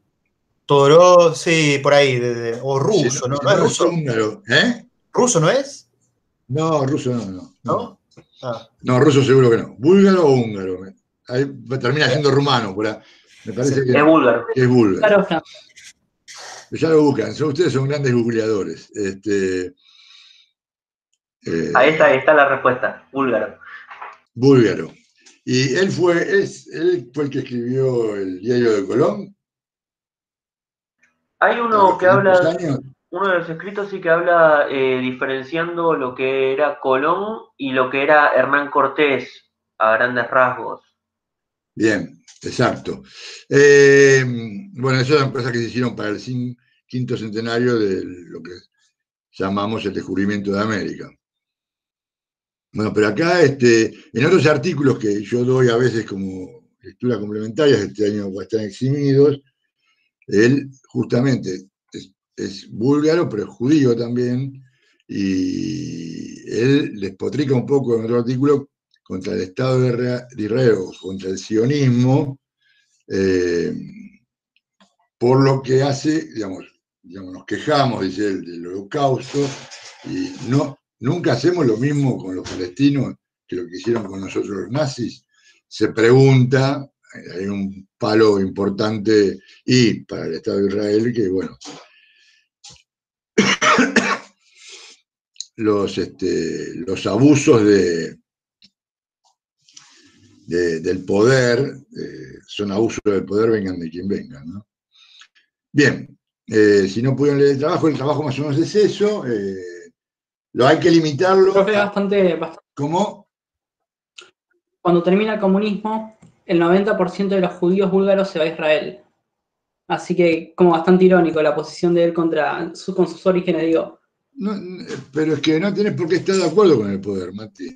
Todorov, sí, por ahí, o ruso, Sí, ¿no? ¿No es ruso? Húngaro, ¿eh? ¿Ruso no es? No, ruso no. ¿No? No, ruso seguro que no. ¿Búlgaro o húngaro? Ahí termina siendo rumano, me parece que es búlgaro. Que es búlgaro. Claro. Ya lo buscan, ustedes son grandes googleadores. Ahí está la respuesta, búlgaro. Búlgaro. Y él fue el que escribió el Diario de Colón. Hay uno que habla, uno de los escritos sí que habla diferenciando lo que era Colón y lo que era Hernán Cortés a grandes rasgos. Bien, exacto. Bueno, esas son cosas que se hicieron para el quinto centenario de lo que llamamos el descubrimiento de América. Bueno, pero acá, en otros artículos que yo doy a veces como lectura complementaria, este año están eximidos, él justamente es búlgaro, pero es judío también, y él despotrica un poco en otro artículo contra el Estado de Israel, contra el sionismo, por lo que hace, digamos, digamos, nos quejamos, dice él, del holocausto, y nunca hacemos lo mismo con los palestinos que lo que hicieron con nosotros los nazis. Se pregunta, hay un palo importante y para el Estado de Israel, que bueno, los abusos del poder, son abusos del poder, vengan de quien vengan, ¿no? Bien, si no pudieron leer el trabajo más o menos es eso. Lo hay que limitarlo. Profe, bastante. ¿Cómo? Cuando termina el comunismo, el 90% de los judíos búlgaros se va a Israel. Así que, como bastante irónico la posición de él con sus orígenes, digo. No, pero es que no tenés por qué estar de acuerdo con el poder, Mati.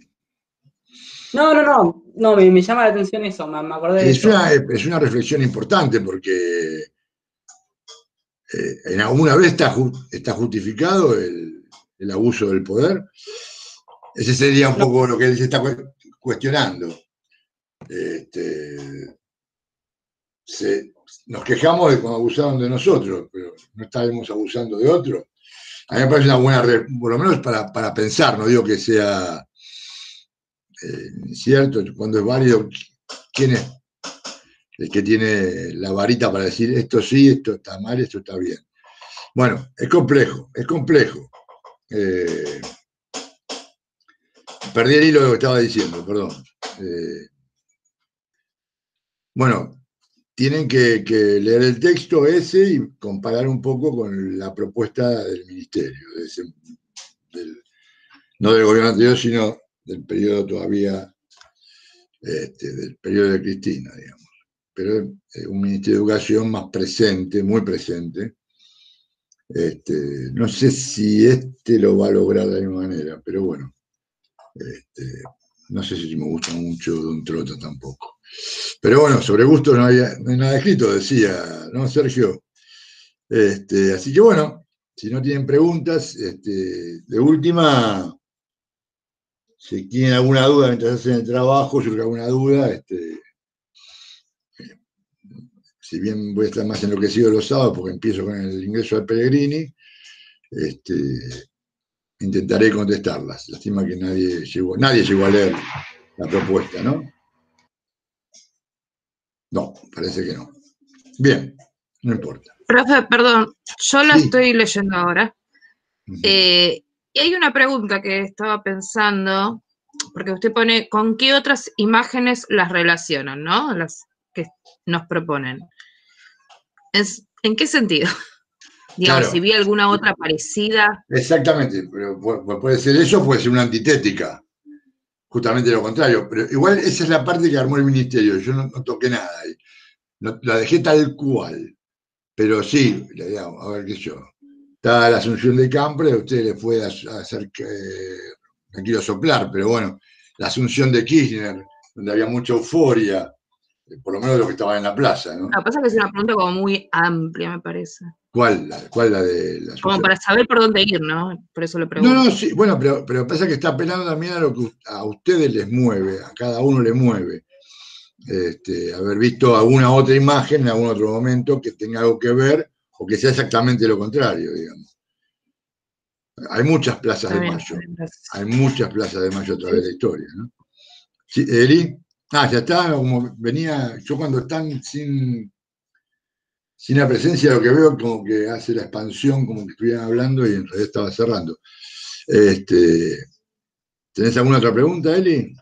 No, me llama la atención eso, me acordé de eso. Es una reflexión importante porque en alguna vez está justificado el abuso del poder. Ese sería un poco lo que él se está cuestionando. Nos quejamos de cuando abusaron de nosotros, pero no estaremos abusando de otros. A mí me parece una buena, por lo menos para pensar, no digo que sea cierto, cuando es válido, quién es el que tiene la varita para decir esto sí, esto está mal, esto está bien. Bueno, es complejo. Perdí el hilo de lo que estaba diciendo, perdón. Bueno, tienen que leer el texto ese y comparar un poco con la propuesta del ministerio, no del gobierno anterior, sino del periodo todavía, del periodo de Cristina, digamos. Pero un ministerio de educación más presente, muy presente. No sé si lo va a lograr de la misma manera, pero bueno. No sé si me gusta mucho Don Trota tampoco. Pero bueno, sobre gustos no hay nada escrito, decía, ¿no, Sergio? Así que bueno, si no tienen preguntas, de última, si tienen alguna duda mientras hacen el trabajo, sobre alguna duda, si bien voy a estar más enloquecido los sábados porque empiezo con el ingreso al Pellegrini, intentaré contestarlas. Lástima que nadie llegó a leer la propuesta, ¿no? No, parece que no. Bien, no importa. Profe, perdón, yo la Sí. estoy leyendo ahora. Uh-huh. Y hay una pregunta que estaba pensando, porque usted pone, ¿con qué otras imágenes las relacionan, no? Las que nos proponen. ¿En qué sentido? Digamos, Claro. si vi alguna otra parecida. Exactamente, pero puede ser eso, puede ser una antitética. Justamente lo contrario. Pero igual esa es la parte que armó el ministerio. Yo no toqué nada ahí. No, la dejé tal cual. Pero sí, a ver qué yo. Está la Asunción de Campre, a usted le puede hacer que. No quiero soplar, pero bueno, la Asunción de Kirchner, donde había mucha euforia, por lo menos de lo que estaba en la plaza, ¿no? Lo que pasa es que es una pregunta como muy amplia, me parece. ¿Cuál la de la Asunción? Como para saber por dónde ir, ¿no? Por eso le pregunto. No, sí, bueno, pero pasa que está apelando también a lo que a ustedes les mueve, a cada uno le mueve. Haber visto alguna otra imagen en algún otro momento que tenga algo que ver o que sea exactamente lo contrario, digamos. Hay muchas plazas de mayo. Hay muchas plazas de mayo a través de la historia, ¿no? ¿Sí, Eli? Ya está, como venía, yo cuando están sin la presencia, lo que veo como que hace la expansión, como que estuvieran hablando y en realidad estaba cerrando. ¿Tenés alguna otra pregunta, Eli?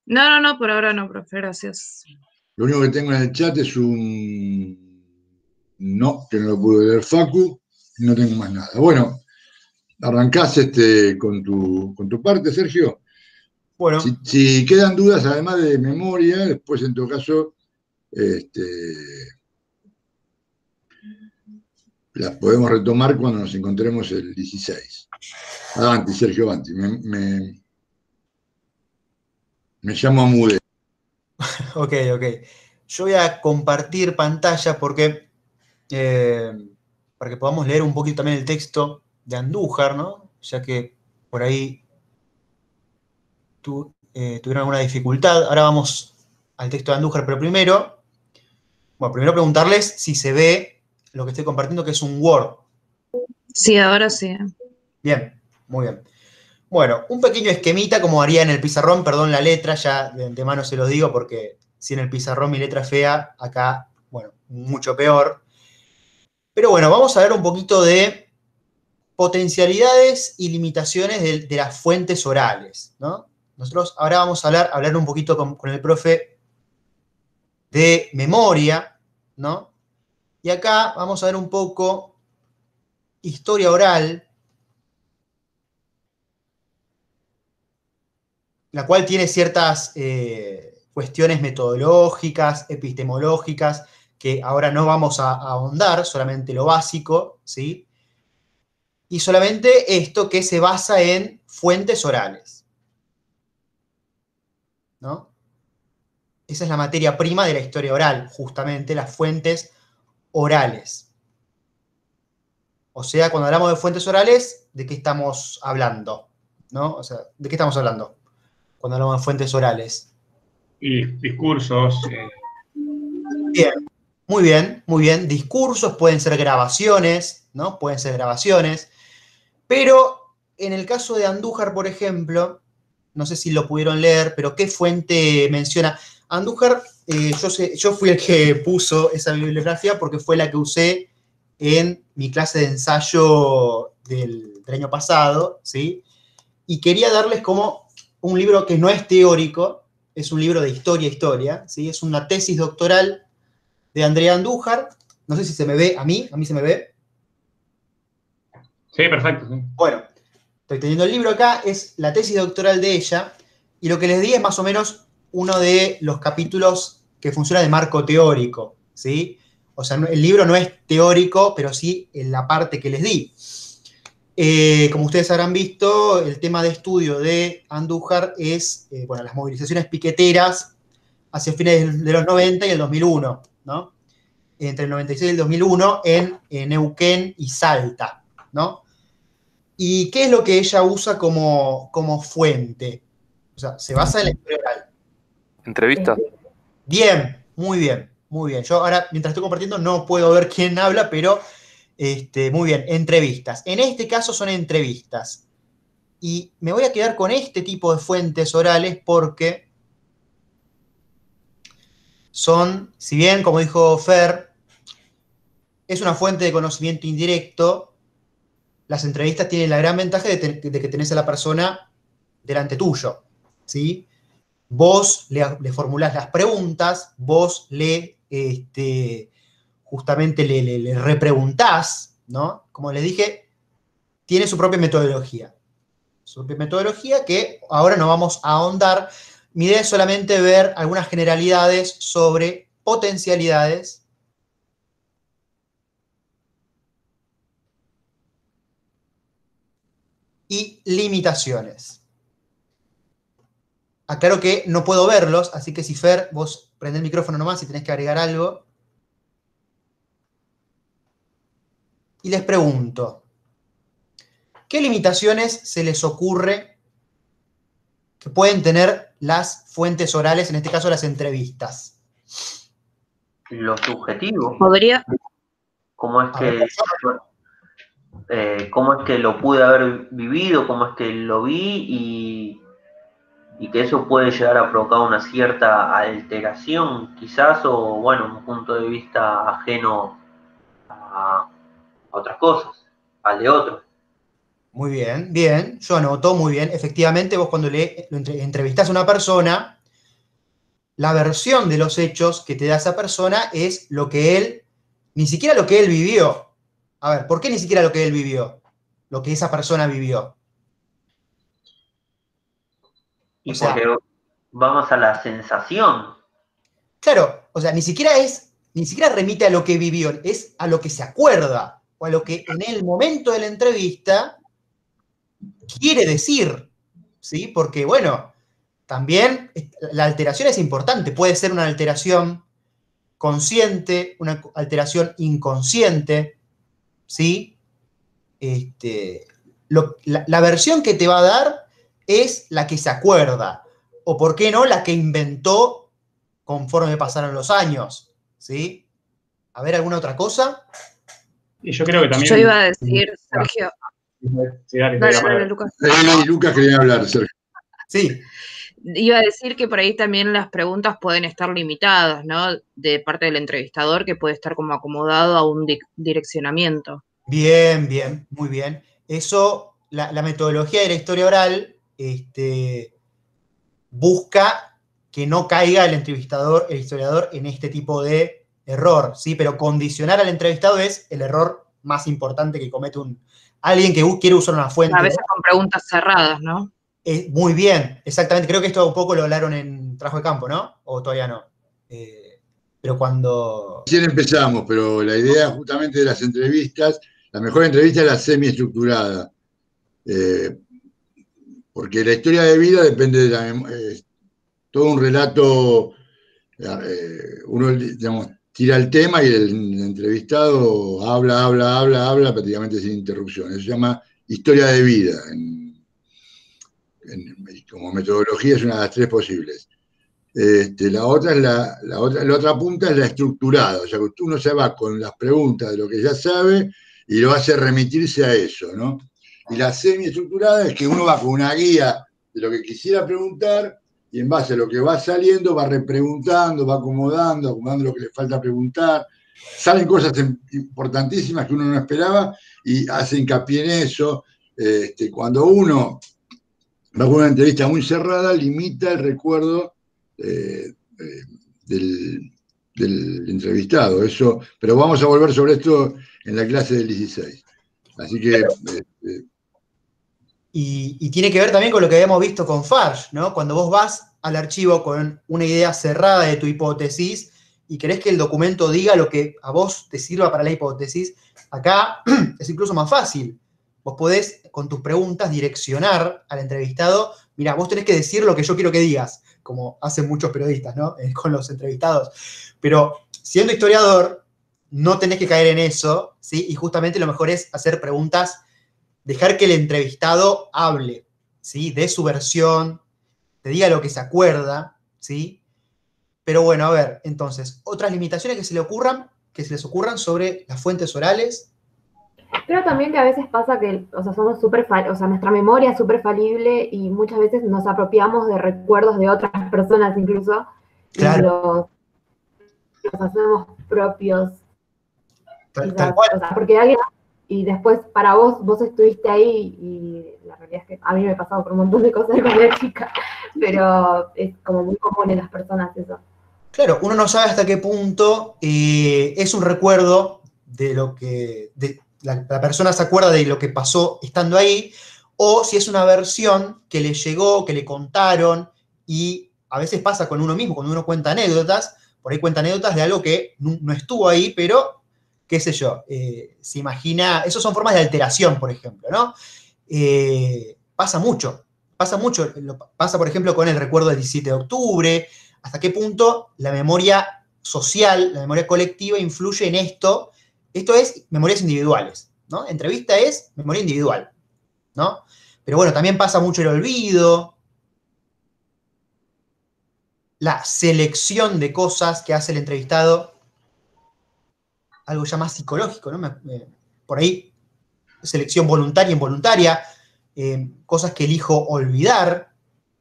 No, por ahora no, profe, gracias. Lo único que tengo en el chat es un no, que no lo pude leer Facu, y no tengo más nada. Bueno, arrancás con tu parte, Sergio. Bueno. Si quedan dudas, además de memoria, después en todo caso, las podemos retomar cuando nos encontremos el 16. Avanti, Sergio, avanti. Me llamo Amude. Ok. Yo voy a compartir pantalla porque para que podamos leer un poquito también el texto de Andújar, ¿no? Ya que por ahí tuvieron alguna dificultad. Ahora vamos al texto de Andújar, pero primero preguntarles si se ve lo que estoy compartiendo, que es un Word. Sí, ahora sí. Bien, muy bien. Bueno, un pequeño esquemita como haría en el pizarrón, perdón la letra, ya de antemano se lo digo porque si en el pizarrón mi letra es fea, acá, bueno, mucho peor. Pero bueno, vamos a ver un poquito de potencialidades y limitaciones de las fuentes orales, ¿no? Nosotros ahora vamos a hablar un poquito con el profe de memoria, ¿no? Y acá vamos a ver un poco historia oral, la cual tiene ciertas cuestiones metodológicas, epistemológicas, que ahora no vamos a ahondar, solamente lo básico, ¿sí? Y solamente esto que se basa en fuentes orales, ¿no? Esa es la materia prima de la historia oral, justamente las fuentes orales. O sea, cuando hablamos de fuentes orales, ¿de qué estamos hablando? ¿No? O sea, ¿de qué estamos hablando cuando hablamos de fuentes orales? Y discursos. Bien, muy bien, muy bien. Discursos pueden ser grabaciones, ¿no? Pueden ser grabaciones. Pero en el caso de Andújar, por ejemplo, no sé si lo pudieron leer, pero ¿qué fuente menciona? Andújar, yo fui el que puso esa bibliografía porque fue la que usé en mi clase de ensayo del año pasado, ¿sí? Y quería darles como un libro que no es teórico, es un libro de historia, ¿sí? Es una tesis doctoral de Andrea Andújar. No sé si se me ve a mí se me ve. Sí, perfecto. Sí. Bueno, estoy teniendo el libro acá, es la tesis doctoral de ella, y lo que les di es más o menos uno de los capítulos que funciona de marco teórico, ¿sí? O sea, el libro no es teórico, pero sí en la parte que les di. Como ustedes habrán visto, el tema de estudio de Andújar es, bueno, las movilizaciones piqueteras hacia fines de los 90 y el 2001, ¿no? Entre el 96 y el 2001 en Neuquén y Salta, ¿no? ¿Y qué es lo que ella usa como fuente? O sea, se basa en la historia oral. Entrevista. Bien, muy bien, muy bien. Yo ahora, mientras estoy compartiendo, no puedo ver quién habla, pero muy bien, entrevistas. En este caso son entrevistas. Y me voy a quedar con este tipo de fuentes orales porque son, si bien, como dijo Fer, es una fuente de conocimiento indirecto, las entrevistas tienen la gran ventaja de que tenés a la persona delante tuyo, ¿sí? Vos le formulás las preguntas, vos justamente le repreguntás, ¿no? Como les dije, tiene su propia metodología. Su propia metodología que ahora no vamos a ahondar. Mi idea es solamente ver algunas generalidades sobre potencialidades y limitaciones. Aclaro que no puedo verlos, así que si Fer, vos prendés el micrófono nomás si tenés que agregar algo. Y les pregunto, ¿qué limitaciones se les ocurre que pueden tener las fuentes orales, en este caso las entrevistas? Lo subjetivo. Podría, ¿Cómo es que lo pude haber vivido? ¿Cómo es que lo vi? Y que eso puede llegar a provocar una cierta alteración, quizás, o bueno, un punto de vista ajeno a otras cosas, al de otros. Muy bien, bien, yo anoto, muy bien. Efectivamente, vos cuando entrevistás a una persona, la versión de los hechos que te da esa persona es lo que él, ni siquiera lo que él vivió. A ver, ¿por qué ni siquiera lo que él vivió? Lo que esa persona vivió. Y O sea, porque vamos a la sensación. claro, o sea, ni siquiera remite a lo que vivió, es a lo que se acuerda, o a lo que en el momento de la entrevista quiere decir, ¿sí? Porque, bueno, también la alteración es importante, puede ser una alteración consciente, una alteración inconsciente, ¿sí? La versión que te va a dar es la que se acuerda, o por qué no, la que inventó conforme pasaron los años, ¿sí? A ver, ¿alguna otra cosa? Y yo creo que también... Yo iba a decir, Sergio. Sí, dale, Dale, Lucas. Él y Lucas querían hablar, Sergio. Sí. Iba a decir que por ahí también las preguntas pueden estar limitadas, ¿no? De parte del entrevistador, que puede estar como acomodado a un direccionamiento. Bien, bien, muy bien. Eso, la metodología de la historia oral busca que no caiga el entrevistador, el historiador, en este tipo de error, ¿sí? Pero condicionar al entrevistado es el error más importante que comete alguien que quiere usar una fuente. A veces con preguntas cerradas, ¿no? Muy bien, exactamente. Creo que esto un poco lo hablaron en Trabajo de Campo, ¿no? O todavía no. Pero cuando... Recién empezamos, pero la idea justamente de las entrevistas, la mejor entrevista es la semiestructurada. Porque la historia de vida depende de todo un relato, uno, digamos, tira el tema y el entrevistado habla prácticamente sin interrupción. Eso se llama historia de vida. Como metodología es una de las tres posibles. La otra punta es la estructurada, o sea, que uno se va con las preguntas de lo que ya sabe y lo hace remitirse a eso, ¿no? Y la semiestructurada es que uno va con una guía de lo que quisiera preguntar y en base a lo que va saliendo va repreguntando, va acomodando lo que le falta preguntar. Salen cosas importantísimas que uno no esperaba y hace hincapié en eso. Cuando uno va con una entrevista muy cerrada, limita el recuerdo del entrevistado. Eso, pero vamos a volver sobre esto en la clase del 16. Así que... Y tiene que ver también con lo que habíamos visto con Farsh, ¿no? Cuando vos vas al archivo con una idea cerrada de tu hipótesis y querés que el documento diga lo que a vos te sirva para la hipótesis, acá es incluso más fácil. Vos podés, con tus preguntas, direccionar al entrevistado. Mirá, vos tenés que decir lo que yo quiero que digas, como hacen muchos periodistas, ¿no? Con los entrevistados. Pero siendo historiador, no tenés que caer en eso, ¿sí? Y justamente lo mejor es hacer preguntas, dejar que el entrevistado hable, ¿sí? Dé su versión, te diga lo que se acuerda, ¿sí? Pero bueno, a ver, entonces, otras limitaciones que se les ocurran sobre las fuentes orales. Creo también que a veces pasa que, o sea, somos nuestra memoria es súper falible y muchas veces nos apropiamos de recuerdos de otras personas incluso, Claro. y los hacemos propios. Tal cual. O sea, porque alguien, y después para vos estuviste ahí y la realidad es que a mí me ha pasado por un montón de cosas cuando era chica, pero es como muy común en las personas eso. Claro, uno no sabe hasta qué punto es un recuerdo de lo que la persona se acuerda de lo que pasó estando ahí, o si es una versión que le llegó, que le contaron, y a veces pasa con uno mismo, cuando uno cuenta anécdotas, por ahí cuenta anécdotas de algo que no estuvo ahí, pero, qué sé yo, se imagina, esas son formas de alteración, por ejemplo, ¿no? Pasa mucho, pasa por ejemplo con el recuerdo del 17 de octubre, hasta qué punto la memoria social, la memoria colectiva influye en esto. Esto es memorias individuales, ¿no? Entrevista es memoria individual, ¿no? Pero bueno, también pasa mucho el olvido, la selección de cosas que hace el entrevistado, algo ya más psicológico, ¿no? Por ahí, selección voluntaria e involuntaria, cosas que elijo olvidar,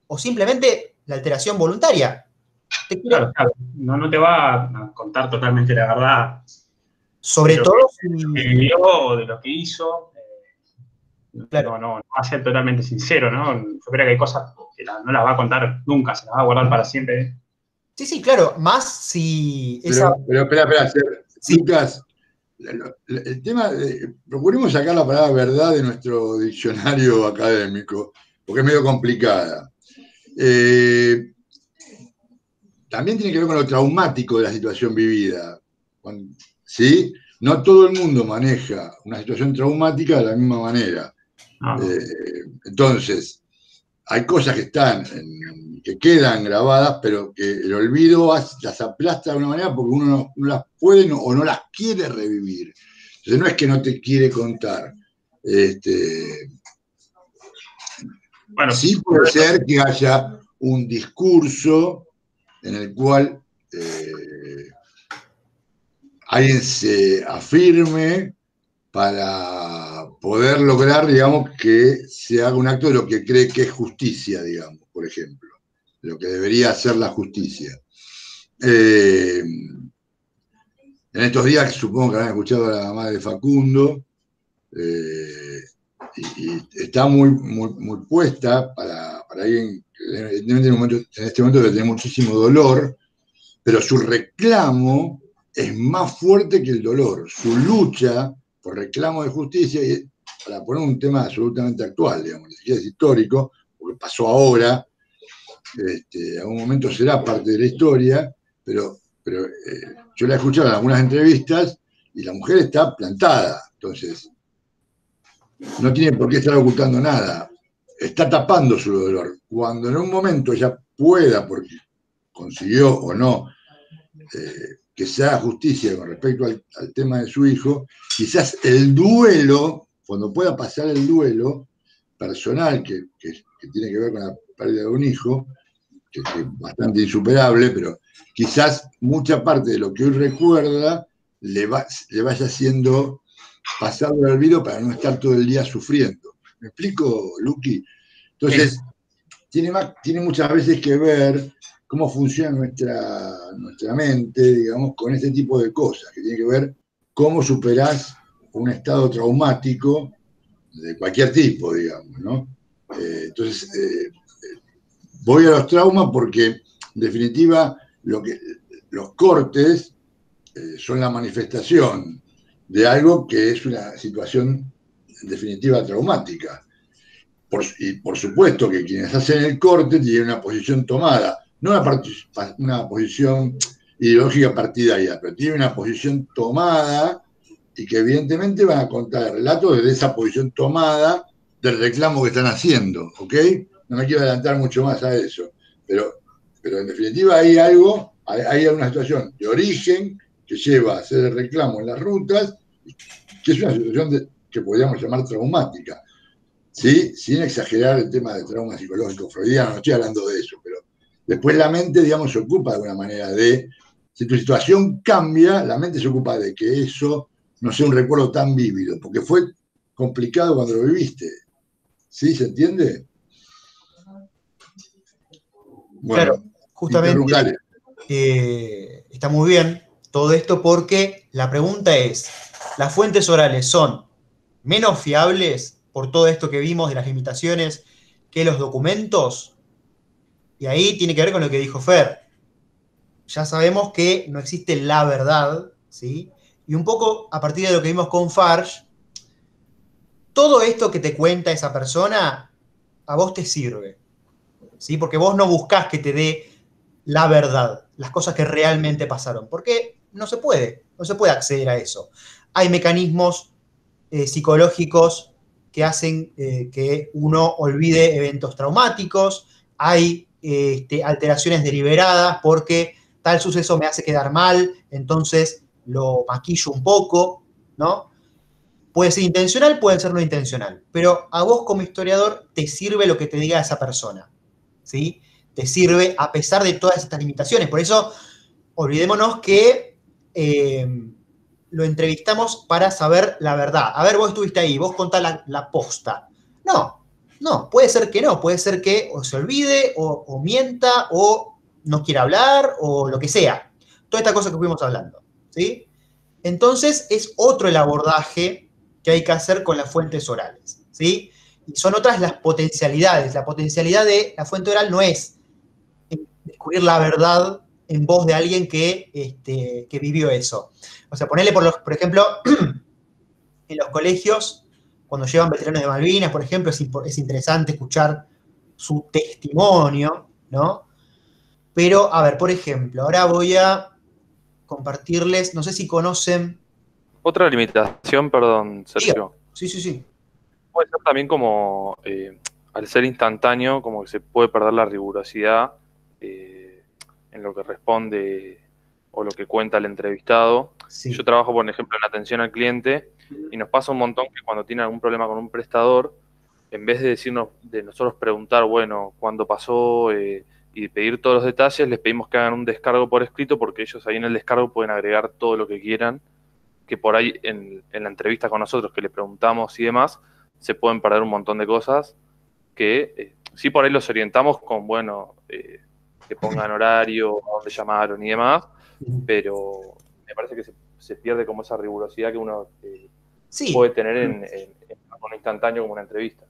o simplemente la alteración voluntaria. Claro. No te va a contar totalmente la verdad. Sobre todo de lo que vivió o de lo que hizo. Claro. No va a ser totalmente sincero, ¿no? Yo creo que hay cosas que no las va a contar nunca, se las va a guardar para siempre. Sí, claro, más si... Pero espera, sí. Lucas, el tema, procuremos sacar la palabra verdad de nuestro diccionario académico, porque es medio complicada. También tiene que ver con lo traumático de la situación vivida, ¿sí? No todo el mundo maneja una situación traumática de la misma manera. Entonces, hay cosas que quedan grabadas, pero que el olvido las aplasta de una manera porque uno no las puede o no las quiere revivir. Entonces, no es que no te quiere contar. Bueno, sí puede ser que haya un discurso en el cual alguien se afirme para poder lograr, digamos, que se haga un acto de lo que cree que es justicia, digamos, por ejemplo, lo que debería ser la justicia. En estos días, supongo que habrán escuchado a la mamá de Facundo, y está muy puesta para alguien que en este momento debe tener muchísimo dolor, pero su reclamo es más fuerte que el dolor. Su lucha por reclamo de justicia, y para poner un tema absolutamente actual, digamos, ni siquiera es histórico, porque pasó ahora, en algún momento será parte de la historia, pero yo la he escuchado en algunas entrevistas y la mujer está plantada, entonces no tiene por qué estar ocultando nada, está tapando su dolor. Cuando en un momento ella pueda, porque consiguió o no, que se haga justicia con respecto al tema de su hijo, quizás el duelo, cuando pueda pasar el duelo personal que tiene que ver con la pérdida de un hijo, que es bastante insuperable, pero quizás mucha parte de lo que hoy recuerda le vaya siendo pasado al olvido para no estar todo el día sufriendo. ¿Me explico, Luqui? Entonces, tiene muchas veces que ver cómo funciona nuestra mente, digamos, con este tipo de cosas, que tiene que ver cómo superás un estado traumático de cualquier tipo, digamos, ¿no? Entonces, voy a los traumas porque, en definitiva, los cortes son la manifestación de algo que es una situación, en definitiva, traumática. Y por supuesto que quienes hacen el corte tienen una posición tomada, no una posición ideológica partidaria, pero tienen una posición tomada y que evidentemente van a contar el relato desde esa posición tomada del reclamo que están haciendo, ¿ok? No me quiero adelantar mucho más a eso, pero en definitiva hay una situación de origen que lleva a hacer el reclamo en las rutas, que es una situación que podríamos llamar traumática. ¿Sí? Sin exagerar el tema de trauma psicológico freudiano, no estoy hablando de eso, pero después la mente, digamos, se ocupa de alguna manera de, si tu situación cambia, la mente se ocupa de que eso no sea un recuerdo tan vívido, porque fue complicado cuando lo viviste. ¿Sí? ¿Se entiende? Bueno, claro, justamente está muy bien todo esto porque la pregunta es, ¿las fuentes orales son menos fiables por todo esto que vimos de las limitaciones que los documentos? Y ahí tiene que ver con lo que dijo Fer. Ya sabemos que no existe la verdad, ¿sí? Y un poco a partir de lo que vimos con Farge, todo esto que te cuenta esa persona a vos te sirve, ¿sí? Porque vos no buscás que te dé la verdad, las cosas que realmente pasaron, porque no se puede acceder a eso. Hay mecanismos psicológicos que hacen que uno olvide eventos traumáticos, hay alteraciones deliberadas porque tal suceso me hace quedar mal, entonces lo maquillo un poco, ¿no? Puede ser intencional, puede ser no intencional, pero a vos como historiador te sirve lo que te diga esa persona, ¿sí? Te sirve a pesar de todas estas limitaciones. Por eso, olvidémonos que lo entrevistamos para saber la verdad. A ver, vos estuviste ahí, vos contás la posta. No, puede ser que no, puede ser que o se olvide, o mienta, o no quiera hablar, o lo que sea. Toda esta cosa que fuimos hablando, ¿sí? Entonces, es otro el abordaje que hay que hacer con las fuentes orales, ¿sí? Y son otras las potencialidades. La potencialidad de la fuente oral no es descubrir la verdad en voz de alguien que vivió eso. O sea, ponerle, por ejemplo, en los colegios, cuando llevan veteranos de Malvinas, por ejemplo, es interesante escuchar su testimonio, ¿no? Pero, a ver, por ejemplo, ahora voy a compartirles, no sé si conocen... Otra limitación, perdón, Sergio. Sí. Puede ser también como, al ser instantáneo, como que se puede perder la rigurosidad en lo que responde o lo que cuenta el entrevistado. Sí. Yo trabajo, por ejemplo, en atención al cliente y nos pasa un montón que cuando tiene algún problema con un prestador, en vez de nosotros preguntar, bueno, cuándo pasó y pedir todos los detalles, les pedimos que hagan un descargo por escrito porque ellos ahí en el descargo pueden agregar todo lo que quieran que por ahí en la entrevista con nosotros que le preguntamos y demás, se pueden perder un montón de cosas que sí por ahí los orientamos con, bueno, que pongan horario, a dónde llamaron y demás, pero me parece que se pierde como esa rigurosidad que uno Sí. puede tener en un instantáneo como una entrevista.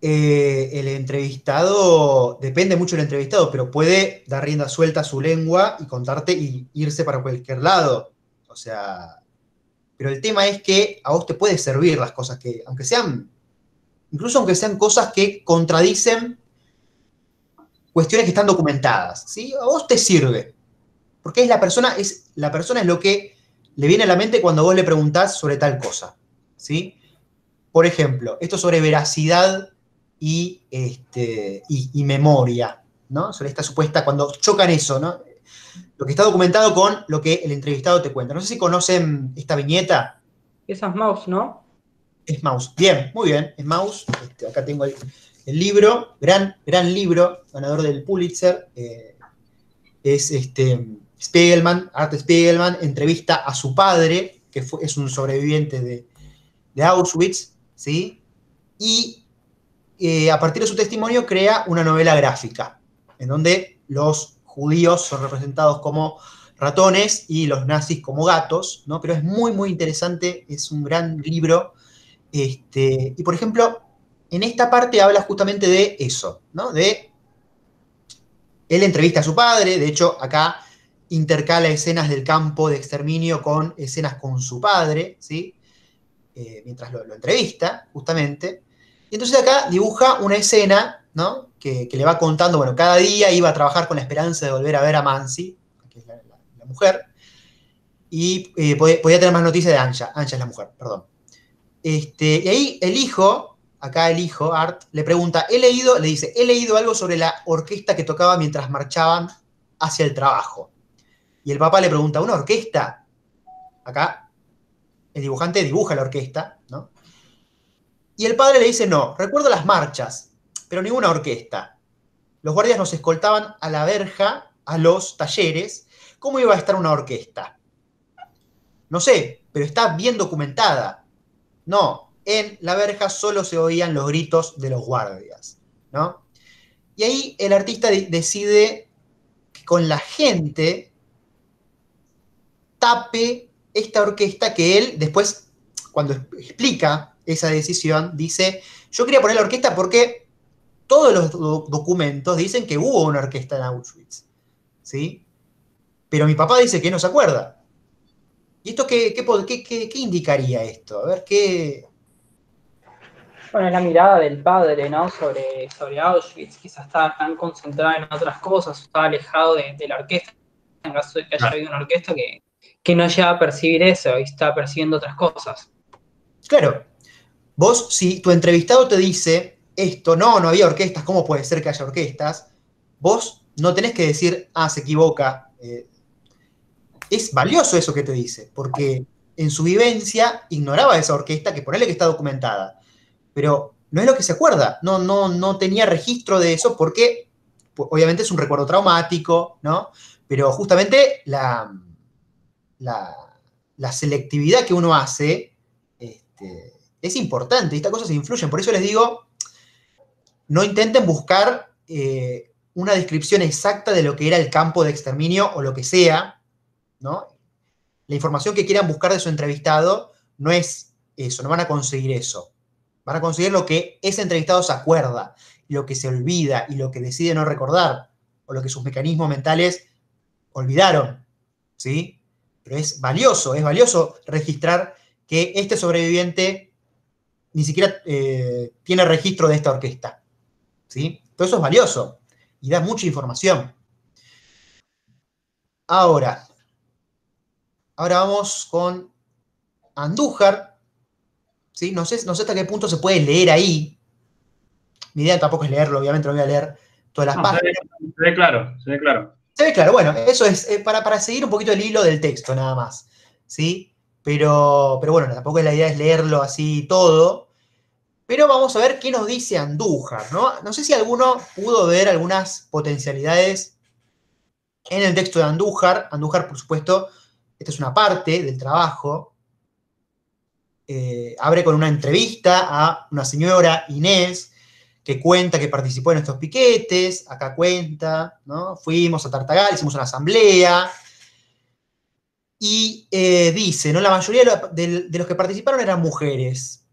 El entrevistado, depende mucho del entrevistado, pero puede dar rienda suelta a su lengua y contarte y irse para cualquier lado. O sea, pero el tema es que a vos te puede servir las cosas que, incluso aunque sean cosas que contradicen cuestiones que están documentadas, ¿sí? A vos te sirve. Porque la persona es lo que le viene a la mente cuando vos le preguntás sobre tal cosa, ¿sí? Por ejemplo, esto sobre veracidad y memoria, ¿no? Sobre esta supuesta, cuando chocan eso, ¿no? Lo que está documentado con lo que el entrevistado te cuenta. No sé si conocen esta viñeta. Esa es Maus, ¿no? Es Maus. Bien, muy bien, es Maus. Acá tengo el libro, gran libro, ganador del Pulitzer. Es Spiegelman, Art Spiegelman, entrevista a su padre, que es un sobreviviente de Auschwitz, ¿sí? Y a partir de su testimonio crea una novela gráfica, en donde los judíos son representados como ratones y los nazis como gatos, ¿no? Pero es muy, muy interesante, es un gran libro. Y, por ejemplo, en esta parte habla justamente de eso, ¿no? Él entrevista a su padre, de hecho, acá intercala escenas del campo de exterminio con escenas con su padre, ¿sí? Mientras lo entrevista, justamente. Y entonces acá dibuja una escena, ¿no? Que le va contando, bueno, cada día iba a trabajar con la esperanza de volver a ver a Mansi, que es la mujer, y podía tener más noticias de Anja. Anja es la mujer, perdón. Y ahí el hijo, Art, le pregunta, he leído algo sobre la orquesta que tocaba mientras marchaban hacia el trabajo. Y el papá le pregunta, ¿una orquesta? Acá el dibujante dibuja la orquesta, ¿no? Y el padre le dice, no, recuerdo las marchas, pero ninguna orquesta. Los guardias nos escoltaban a la verja, a los talleres. ¿Cómo iba a estar una orquesta? No sé, pero está bien documentada. No, en la verja solo se oían los gritos de los guardias, ¿no? Y ahí el artista decide que con la gente tape esta orquesta que él después, cuando explica esa decisión, dice, yo quería poner la orquesta porque todos los documentos dicen que hubo una orquesta en Auschwitz, ¿sí? Pero mi papá dice que no se acuerda. ¿Y esto qué indicaría esto? A ver, ¿qué...? Bueno, es la mirada del padre, ¿no? Sobre Auschwitz. Quizás está tan concentrada en otras cosas, está alejado de la orquesta, en caso de que haya habido una orquesta que no llega a percibir eso y está percibiendo otras cosas. Claro. Vos, si tu entrevistado te dice esto, no había orquestas, ¿cómo puede ser que haya orquestas? Vos no tenés que decir, se equivoca. Es valioso eso que te dice, porque en su vivencia ignoraba esa orquesta, que ponele que está documentada, pero no es lo que se acuerda, no tenía registro de eso porque obviamente es un recuerdo traumático, ¿no? Pero justamente la selectividad que uno hace es importante, y estas cosas influyen. Por eso les digo, no intenten buscar una descripción exacta de lo que era el campo de exterminio o lo que sea, ¿no? La información que quieran buscar de su entrevistado no es eso, no van a conseguir eso. Van a conseguir lo que ese entrevistado se acuerda, lo que se olvida y lo que decide no recordar, o lo que sus mecanismos mentales olvidaron, ¿sí? Pero es valioso registrar que este sobreviviente ni siquiera tiene registro de esta orquesta, ¿sí? Todo eso es valioso y da mucha información. Ahora vamos con Andújar, ¿sí? No sé hasta qué punto se puede leer ahí. Mi idea tampoco es leerlo, obviamente no voy a leer todas las páginas. Se ve claro. Se ve claro, bueno, eso es para seguir un poquito el hilo del texto nada más, ¿sí? Pero bueno, tampoco la idea es leerlo así todo. Pero vamos a ver qué nos dice Andújar, ¿no? No sé si alguno pudo ver algunas potencialidades en el texto de Andújar. Andújar, por supuesto, esta es una parte del trabajo, abre con una entrevista a una señora, Inés, que cuenta que participó en estos piquetes, acá cuenta, ¿no? Fuimos a Tartagal, hicimos una asamblea, y dice, ¿no? La mayoría de los que participaron eran mujeres.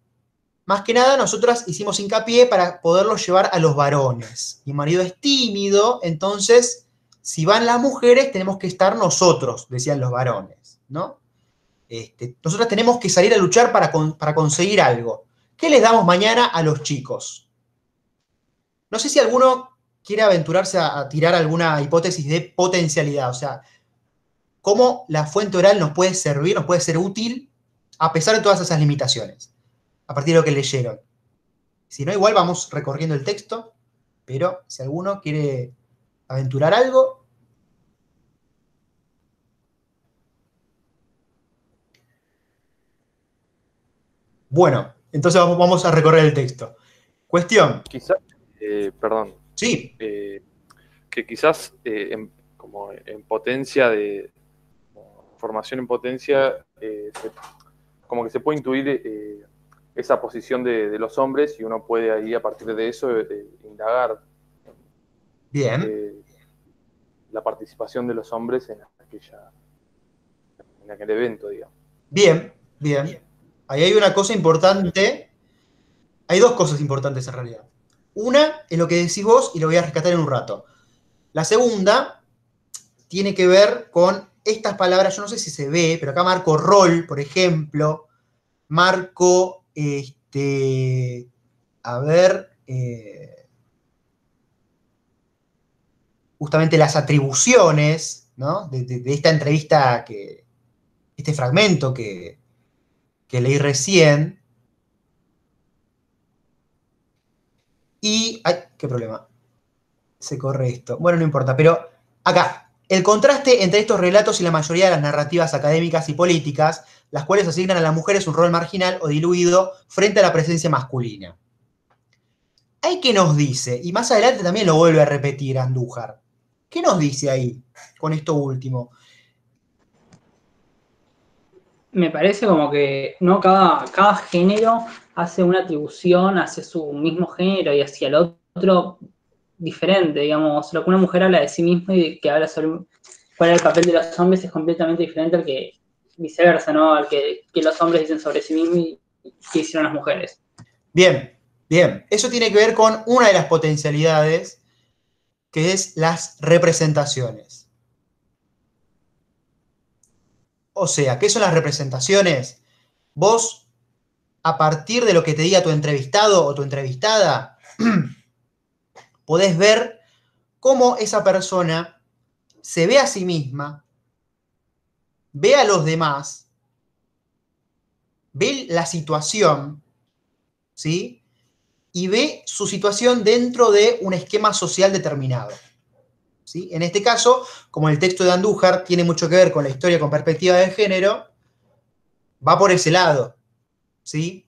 Más que nada, nosotras hicimos hincapié para poderlos llevar a los varones. Mi marido es tímido, entonces, si van las mujeres, tenemos que estar nosotros, decían los varones, ¿no? Nosotras tenemos que salir a luchar para conseguir algo. ¿Qué les damos mañana a los chicos? No sé si alguno quiere aventurarse a tirar alguna hipótesis de potencialidad, o sea, cómo la fuente oral nos puede servir, nos puede ser útil, a pesar de todas esas limitaciones, a partir de lo que leyeron. Si no, igual vamos recorriendo el texto, pero si alguno quiere aventurar algo. Bueno, entonces vamos a recorrer el texto. Cuestión. Quizás, perdón. Sí. Que quizás como en potencia de formación en potencia, como que se puede intuir esa posición de los hombres y uno puede ahí a partir de eso indagar. Bien. La participación de los hombres en aquel evento, digamos. Bien, bien. Ahí hay una cosa importante. Hay dos cosas importantes en realidad. Una es lo que decís vos y lo voy a rescatar en un rato. La segunda tiene que ver con estas palabras, yo no sé si se ve, pero acá marco rol, por ejemplo. Marco, justamente las atribuciones, ¿no? de esta entrevista, este fragmento que leí recién. Y, ay, qué problema, se corre esto. Bueno, no importa, pero acá, el contraste entre estos relatos y la mayoría de las narrativas académicas y políticas, las cuales asignan a las mujeres un rol marginal o diluido frente a la presencia masculina. ¿Hay qué nos dice? Y más adelante también lo vuelve a repetir Andújar. ¿Qué nos dice ahí con esto último? Me parece como que no cada género hace una atribución hacia su mismo género y hacia el otro diferente, digamos. Lo que una mujer habla de sí misma y que habla sobre cuál es el papel de los hombres es completamente diferente al que viceversa, ¿no? Al que los hombres dicen sobre sí mismos y que hicieron las mujeres. Bien, bien. Eso tiene que ver con una de las potencialidades, que es las representaciones. O sea, ¿qué son las representaciones? Vos, a partir de lo que te diga tu entrevistado o tu entrevistada, podés ver cómo esa persona se ve a sí misma, ve a los demás, ve la situación, ¿sí? Y ve su situación dentro de un esquema social determinado, ¿sí? En este caso, como el texto de Andújar tiene mucho que ver con la historia con perspectiva de género, va por ese lado, ¿sí?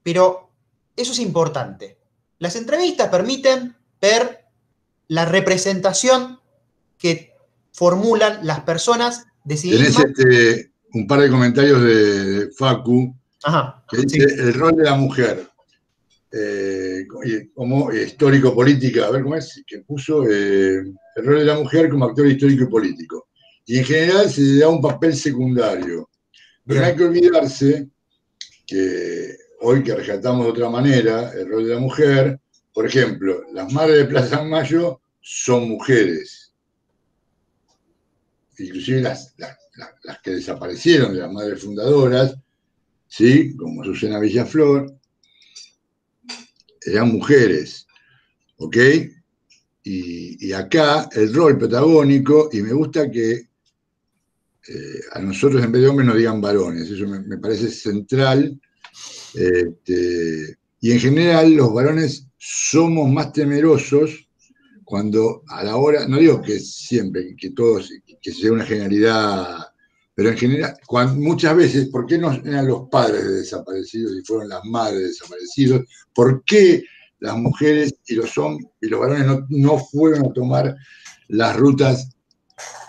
Pero eso es importante. Las entrevistas permiten ver la representación que formulan las personas de sí mismas. Tenés un par de comentarios de Facu, que dice el rol de la mujer como histórico-política, a ver cómo es, que puso el rol de la mujer como actor histórico y político. Y en general se le da un papel secundario. Pero no hay que olvidarse que hoy que rescatamos de otra manera el rol de la mujer, por ejemplo, las madres de Plaza Mayo son mujeres. Inclusive las que desaparecieron de las madres fundadoras, ¿sí? Como Susana Villaflor, eran mujeres, ¿ok? Y acá el rol protagónico, y me gusta que a nosotros en vez de hombres nos digan varones, eso me parece central. Y en general los varones somos más temerosos cuando a la hora, no digo que siempre, que todos, que sea una generalidad, pero en general, muchas veces, ¿por qué no eran los padres de desaparecidos y fueron las madres de desaparecidos? ¿Por qué las mujeres y los varones no fueron a tomar las rutas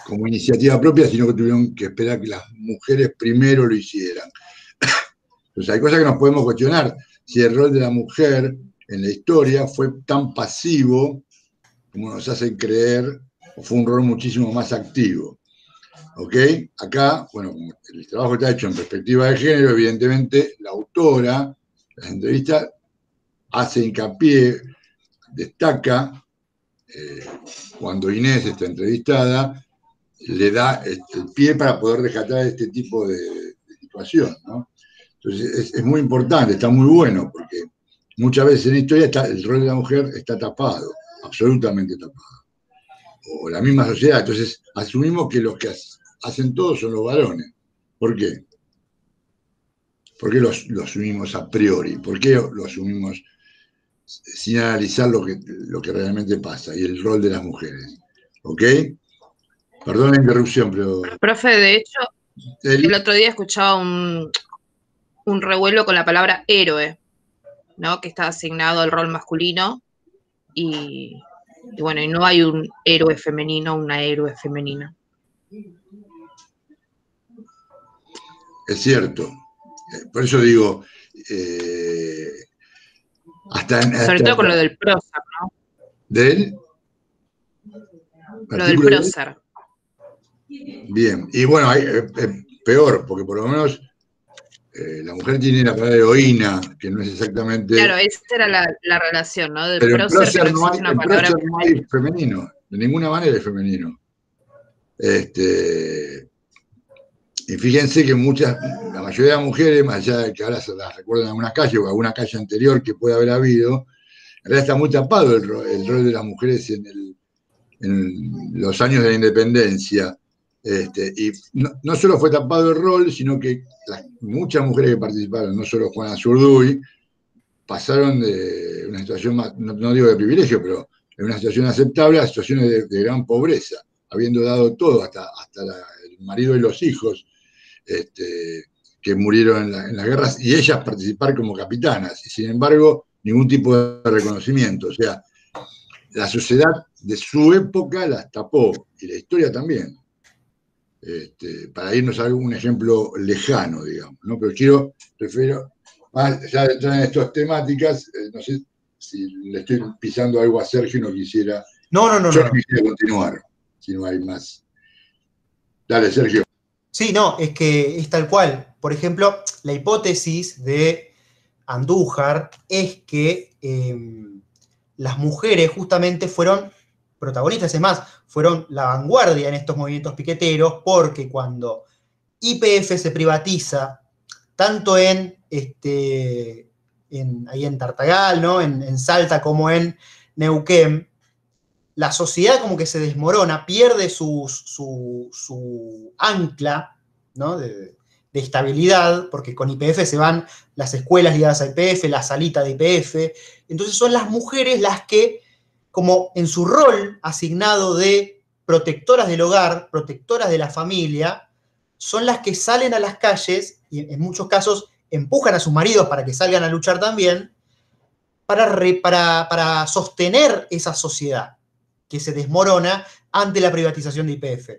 como iniciativa propia, sino que tuvieron que esperar que las mujeres primero lo hicieran? Entonces hay cosas que nos podemos cuestionar. Si el rol de la mujer en la historia fue tan pasivo como nos hacen creer, o fue un rol muchísimo más activo. ¿Ok? Acá, bueno, como el trabajo está hecho en perspectiva de género, evidentemente la autora, las entrevistas, hace hincapié, destaca, cuando Inés está entrevistada, le da el pie para poder rescatar este tipo de situación, ¿no? Entonces es muy importante, está muy bueno, porque muchas veces en la historia el rol de la mujer está tapado, absolutamente tapado. O la misma sociedad, entonces asumimos que los que hacen todo son los varones. ¿Por qué? ¿Por qué lo asumimos a priori? ¿Por qué lo asumimos sin analizar lo que realmente pasa y el rol de las mujeres? ¿Ok? Perdón la interrupción, pero... Profe, de hecho, el otro día escuchaba un revuelo con la palabra héroe, ¿no? Que está asignado al rol masculino y bueno, y no hay un héroe femenino, una héroe femenina. Es cierto. Por eso digo, sobre todo con lo del prócer, ¿no? ¿Del? Lo del prócer. Bien, y bueno, peor, porque por lo menos la mujer tiene la palabra heroína, que no es exactamente... Claro, esa era la relación, ¿no? Del pero prócer, en prócer no hay femenino, de ninguna manera es femenino. Y fíjense que la mayoría de las mujeres, más allá de que ahora se las recuerdan en alguna calle o alguna calle anterior que puede haber habido, en realidad está muy tapado el rol de las mujeres en los años de la independencia. Y no solo fue tapado el rol, sino que muchas mujeres que participaron, no solo Juana Zurduy, pasaron de una situación más, no digo de privilegio, pero de una situación aceptable a situaciones de gran pobreza, habiendo dado todo, hasta el marido y los hijos que murieron en las guerras, y ellas participar como capitanas, y sin embargo, ningún tipo de reconocimiento. O sea, la sociedad de su época las tapó, y la historia también. Para irnos a algún ejemplo lejano, digamos, ¿no? Pero prefiero, ya de entrar en estas temáticas, no sé si le estoy pisando algo a Sergio, no quisiera... No. Quisiera continuar, si no hay más. Dale, Sergio. Sí, no, es que es tal cual. Por ejemplo, la hipótesis de Andújar es que las mujeres justamente fueron protagonistas, es más, fueron la vanguardia en estos movimientos piqueteros, porque cuando YPF se privatiza, tanto ahí en Tartagal, ¿no? en Salta, como en Neuquén, la sociedad como que se desmorona, pierde su ancla, ¿no? de estabilidad, porque con YPF se van las escuelas ligadas a YPF, la salita de YPF, entonces son las mujeres las que, como en su rol asignado de protectoras del hogar, protectoras de la familia, son las que salen a las calles, y en muchos casos empujan a sus maridos para que salgan a luchar también, para sostener esa sociedad que se desmorona ante la privatización de YPF.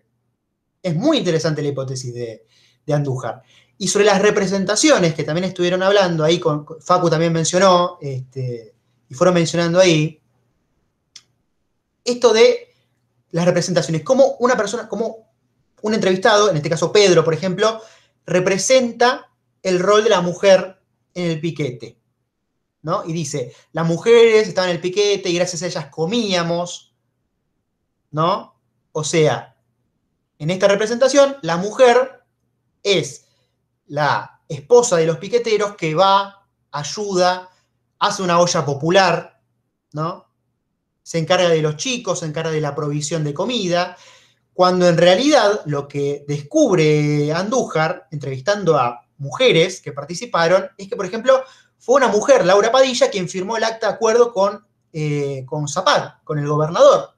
Es muy interesante la hipótesis de Andújar. Y sobre las representaciones, que también estuvieron hablando ahí, Facu también mencionó, y fueron mencionando ahí, esto de las representaciones, como una persona, como un entrevistado, en este caso Pedro, por ejemplo, representa el rol de la mujer en el piquete, ¿no? Y dice, las mujeres estaban en el piquete y gracias a ellas comíamos, ¿no? O sea, en esta representación, la mujer es la esposa de los piqueteros que va, ayuda, hace una olla popular, ¿no? Se encarga de los chicos, se encarga de la provisión de comida, cuando en realidad lo que descubre Andújar, entrevistando a mujeres que participaron, es que, por ejemplo, fue una mujer, Laura Padilla, quien firmó el acta de acuerdo con Zapag, con el gobernador,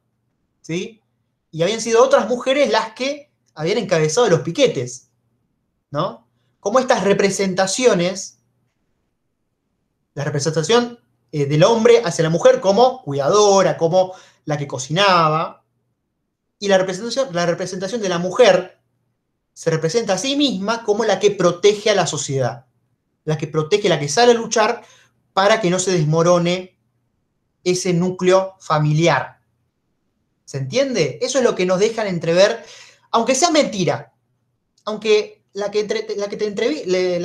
¿sí? Y habían sido otras mujeres las que habían encabezado los piquetes, ¿no? Como estas representaciones, la representación del hombre hacia la mujer como cuidadora, como la que cocinaba, y la representación de la mujer se representa a sí misma como la que protege a la sociedad, la que protege, la que sale a luchar para que no se desmorone ese núcleo familiar. ¿Se entiende? Eso es lo que nos dejan entrever, aunque sea mentira, aunque la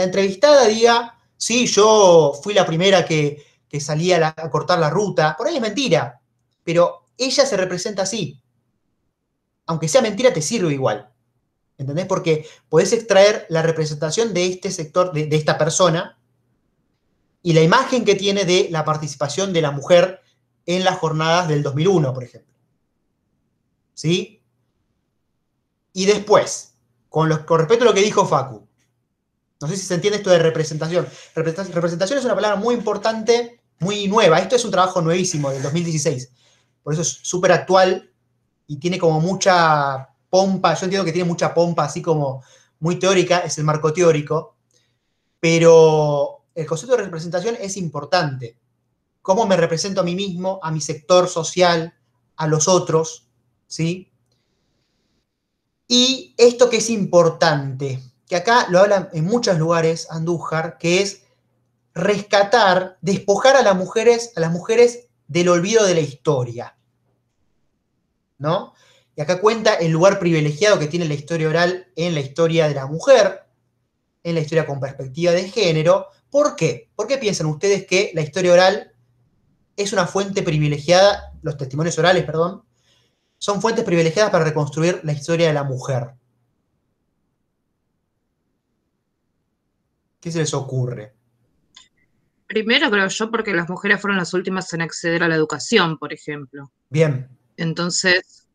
entrevistada diga, sí, yo fui la primera que salí a cortar la ruta, por ahí es mentira, pero ella se representa así. Aunque sea mentira, te sirve igual. ¿Entendés? Porque podés extraer la representación de este sector, de esta persona, y la imagen que tiene de la participación de la mujer en las jornadas del 2001, por ejemplo. ¿Sí? Y después, con respecto a lo que dijo Facu, no sé si se entiende esto de representación. Representación es una palabra muy importante, muy nueva. Esto es un trabajo nuevísimo, del 2016. Por eso es súper actual y tiene como mucha pompa. Yo entiendo que tiene mucha pompa, así como muy teórica, es el marco teórico. Pero el concepto de representación es importante. ¿Cómo me represento a mí mismo, a mi sector social, a los otros? ¿Sí? Y esto que es importante, que acá lo hablan en muchos lugares, Andújar, que es rescatar, despojar a las mujeres del olvido de la historia. ¿No? Y acá cuenta el lugar privilegiado que tiene la historia oral en la historia de la mujer, en la historia con perspectiva de género. ¿Por qué? ¿Por qué piensan ustedes que la historia oral es una fuente privilegiada, los testimonios orales, perdón, son fuentes privilegiadas para reconstruir la historia de la mujer? ¿Qué se les ocurre? Primero creo yo porque las mujeres fueron las últimas en acceder a la educación, por ejemplo. Bien. Entonces,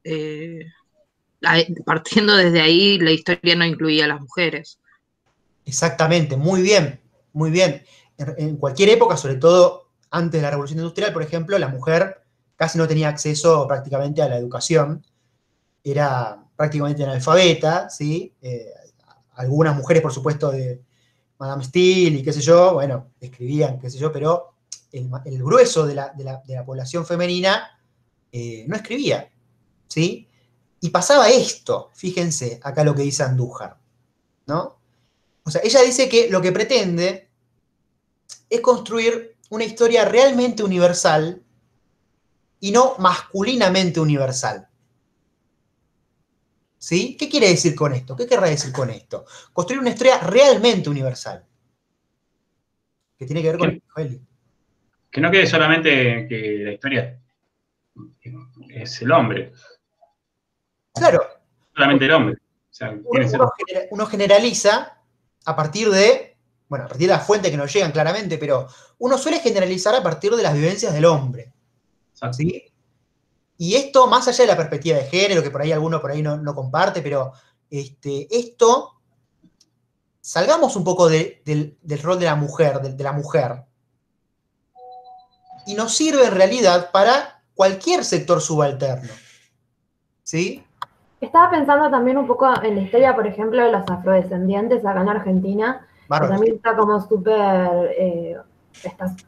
partiendo desde ahí, la historia no incluía a las mujeres. Exactamente, muy bien, muy bien. En cualquier época, sobre todo antes de la Revolución Industrial, por ejemplo, la mujer casi no tenía acceso prácticamente a la educación, era prácticamente analfabeta, ¿sí? Algunas mujeres, por supuesto, de Madame Steele y qué sé yo, bueno, escribían, qué sé yo, pero el grueso de la población femenina no escribía, ¿sí? Y pasaba esto, fíjense acá lo que dice Andújar, ¿no? O sea, ella dice que lo que pretende es construir una historia realmente universal y no masculinamente universal. ¿Sí? ¿Qué quiere decir con esto? ¿Qué querrá decir con esto? Construir una historia realmente universal. Que tiene que ver con Eli. Que no quede solamente que la historia es el hombre. Claro. Solamente el hombre. O sea, uno generaliza a partir de, bueno, a partir de las fuentes que nos llegan claramente, pero uno suele generalizar a partir de las vivencias del hombre. ¿Sí? Y esto, más allá de la perspectiva de género, que por ahí alguno por ahí no comparte, pero esto, salgamos un poco del rol de la mujer, de la mujer, y nos sirve en realidad para cualquier sector subalterno. ¿Sí? Estaba pensando también un poco en la historia, por ejemplo, de los afrodescendientes acá en Argentina, que también está como súper,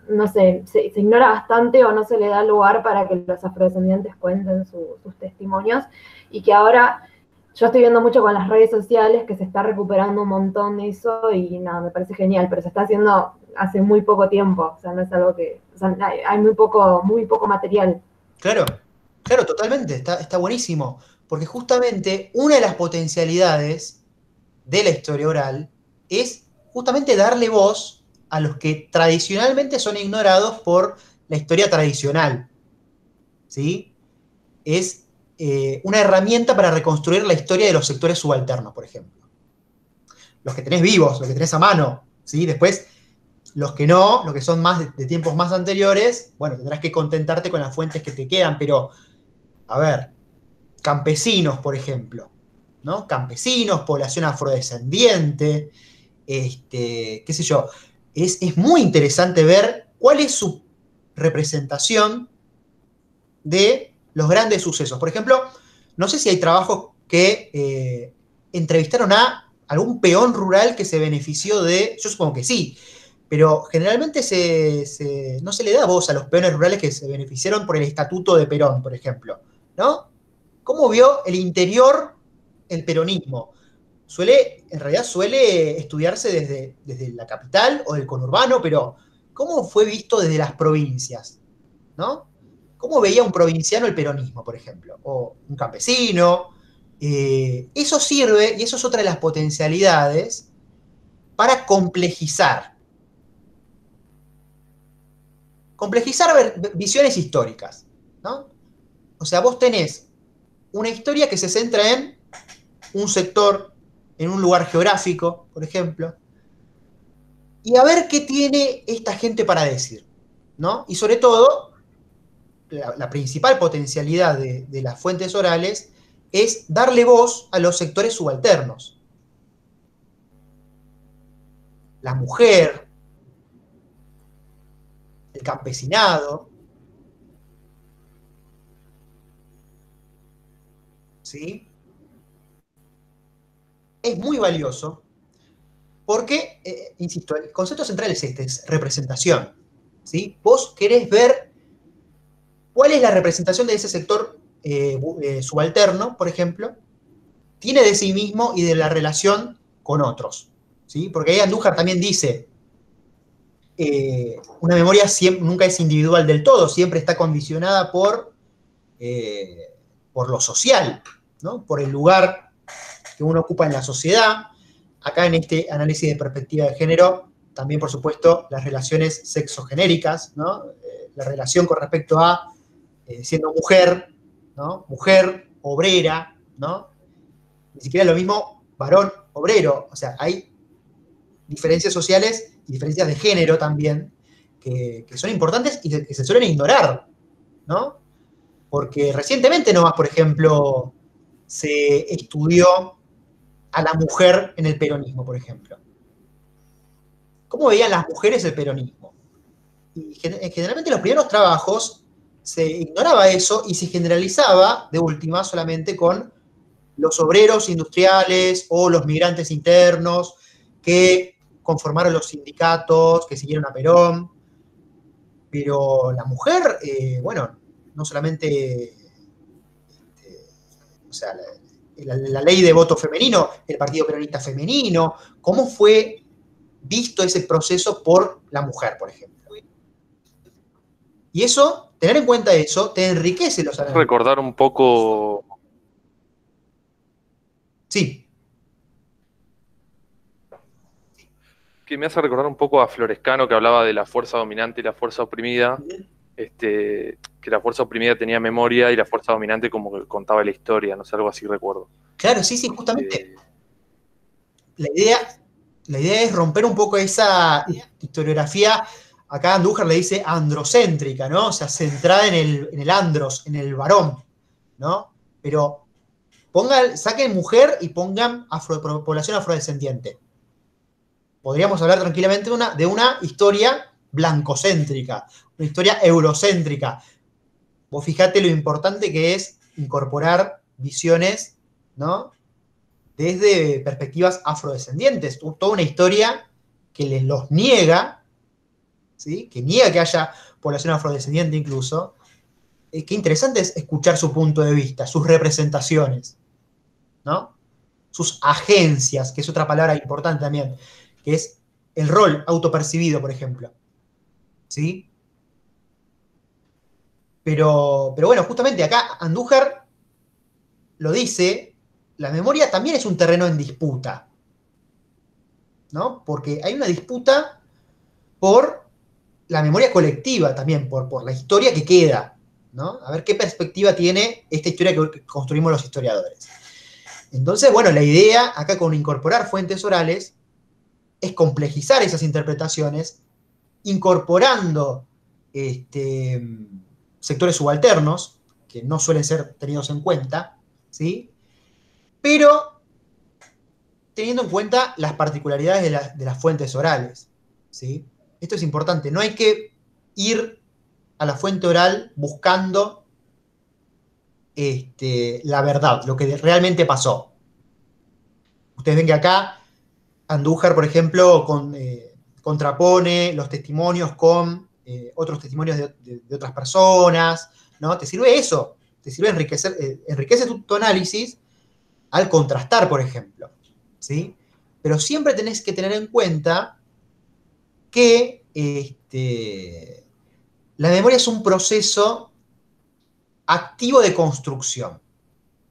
no sé, se ignora bastante o no se le da lugar para que los afrodescendientes cuenten sus testimonios, y que ahora yo estoy viendo mucho con las redes sociales que se está recuperando un montón de eso, y nada, me parece genial, pero se está haciendo hace muy poco tiempo, o sea, no es algo que, o sea, hay muy poco material. Claro, totalmente, está buenísimo. Porque justamente una de las potencialidades de la historia oral es justamente darle voz a los que tradicionalmente son ignorados por la historia tradicional. ¿Sí? Es una herramienta para reconstruir la historia de los sectores subalternos, por ejemplo. Los que tenés vivos, los que tenés a mano. ¿Sí? Después, los que no, los que son más de tiempos más anteriores, bueno, tendrás que contentarte con las fuentes que te quedan, pero, a ver, campesinos, por ejemplo, ¿no? Campesinos, población afrodescendiente, qué sé yo. Es muy interesante ver cuál es su representación de los grandes sucesos. Por ejemplo, no sé si hay trabajos que entrevistaron a algún peón rural que se benefició de, yo supongo que sí, pero generalmente no se le da voz a los peones rurales que se beneficiaron por el Estatuto de Perón, por ejemplo, ¿no? ¿Cómo vio el interior el peronismo? en realidad suele estudiarse desde la capital o del conurbano, pero ¿cómo fue visto desde las provincias? ¿No? ¿Cómo veía un provinciano el peronismo, por ejemplo? O un campesino. Eso sirve, y eso es otra de las potencialidades, para complejizar. Complejizar visiones históricas, ¿no? O sea, vos tenés una historia que se centra en un sector, en un lugar geográfico, por ejemplo, y a ver qué tiene esta gente para decir, ¿no? Y sobre todo, la principal potencialidad de las fuentes orales es darle voz a los sectores subalternos. La mujer, el campesinado, ¿sí? Es muy valioso porque, insisto, el concepto central es este, es representación, ¿sí? Vos querés ver cuál es la representación de ese sector subalterno, por ejemplo, tiene de sí mismo y de la relación con otros, ¿sí? Porque ahí Andújar también dice, una memoria nunca es individual del todo, siempre está condicionada por lo social, ¿no? Por el lugar que uno ocupa en la sociedad. Acá en este análisis de perspectiva de género, también, por supuesto, las relaciones sexogenéricas, ¿no? La relación con respecto a siendo mujer, ¿no? Mujer, obrera, ¿no? Ni siquiera es lo mismo varón, obrero. O sea, hay diferencias sociales y diferencias de género también que son importantes y que se suelen ignorar, ¿no? Porque recientemente nomás, por ejemplo, se estudió a la mujer en el peronismo, por ejemplo. ¿Cómo veían las mujeres el peronismo? Y generalmente en los primeros trabajos se ignoraba eso y se generalizaba, de última, solamente con los obreros industriales o los migrantes internos que conformaron los sindicatos, que siguieron a Perón. Pero la mujer, bueno, no solamente, o sea, la ley de voto femenino, el Partido Peronista Femenino, cómo fue visto ese proceso por la mujer, por ejemplo. Y eso, tener en cuenta eso, te enriquece los análisis. Recordar un poco... Sí. Que me hace recordar un poco a Florescano, que hablaba de la fuerza dominante y la fuerza oprimida. Que la fuerza oprimida tenía memoria y la fuerza dominante como que contaba la historia, no sé, algo así recuerdo. Claro, sí, justamente. La idea es romper un poco esa historiografía, acá Andújar le dice androcéntrica, ¿no? O sea, centrada en el andros, en el varón, ¿no? Pero saquen mujer y pongan población afrodescendiente. Podríamos hablar tranquilamente de una historia blancocéntrica, una historia eurocéntrica. Vos fijate lo importante que es incorporar visiones, ¿no? Desde perspectivas afrodescendientes. Toda una historia que los niega, ¿sí? Que niega que haya población afrodescendiente incluso. Qué interesante es escuchar su punto de vista, sus representaciones, ¿no? Sus agencias, que es otra palabra importante también, que es el rol autopercibido, por ejemplo. ¿Sí? Pero bueno, justamente acá Andújar lo dice, la memoria también es un terreno en disputa, ¿no? Porque hay una disputa por la memoria colectiva también, por la historia que queda, ¿no? A ver qué perspectiva tiene esta historia que construimos los historiadores. Entonces, bueno, la idea acá con incorporar fuentes orales es complejizar esas interpretaciones, incorporando sectores subalternos, que no suelen ser tenidos en cuenta, ¿sí? Pero teniendo en cuenta las particularidades de las fuentes orales, ¿sí? Esto es importante, no hay que ir a la fuente oral buscando la verdad, lo que realmente pasó. Ustedes ven que acá Andújar, por ejemplo, contrapone los testimonios con otros testimonios de otras personas, ¿no? Te sirve eso, te sirve enriquece tu análisis al contrastar, por ejemplo, ¿sí? Pero siempre tenés que tener en cuenta que la memoria es un proceso activo de construcción.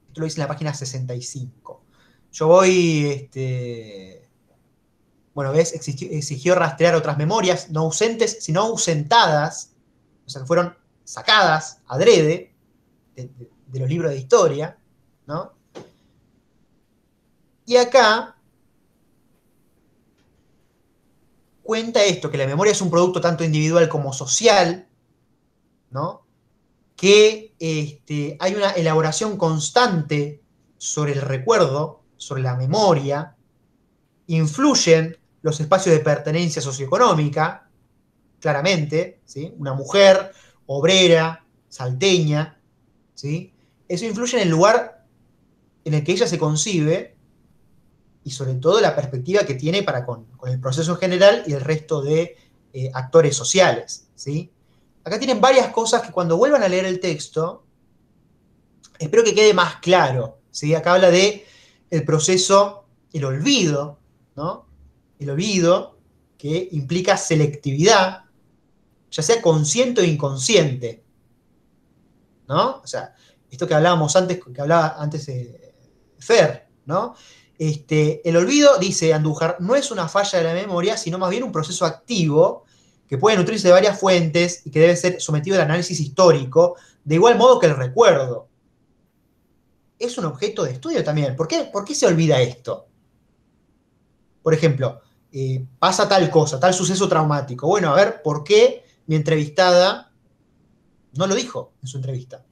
Esto lo dice en la página 65. Yo voy, bueno, ¿ves? Exigió rastrear otras memorias, no ausentes, sino ausentadas, o sea, que fueron sacadas adrede de los libros de historia, ¿no? Y acá cuenta esto, que la memoria es un producto tanto individual como social, ¿no? Que hay una elaboración constante sobre el recuerdo, sobre la memoria, influyen los espacios de pertenencia socioeconómica, claramente, ¿sí? Una mujer obrera, salteña, ¿sí? Eso influye en el lugar en el que ella se concibe y sobre todo la perspectiva que tiene para con el proceso en general y el resto de actores sociales, ¿sí? Acá tienen varias cosas que cuando vuelvan a leer el texto, espero que quede más claro, ¿sí? Acá habla de el proceso, el olvido, ¿no? El olvido que implica selectividad, ya sea consciente o inconsciente, ¿no? O sea, esto que hablábamos antes, que hablaba antes Fer, ¿no? El olvido, dice Andújar, no es una falla de la memoria, sino más bien un proceso activo que puede nutrirse de varias fuentes y que debe ser sometido al análisis histórico, de igual modo que el recuerdo. Es un objeto de estudio también. ¿Por qué se olvida esto? Por ejemplo, pasa tal cosa, tal suceso traumático. Bueno, a ver, ¿por qué mi entrevistada no lo dijo en su entrevista?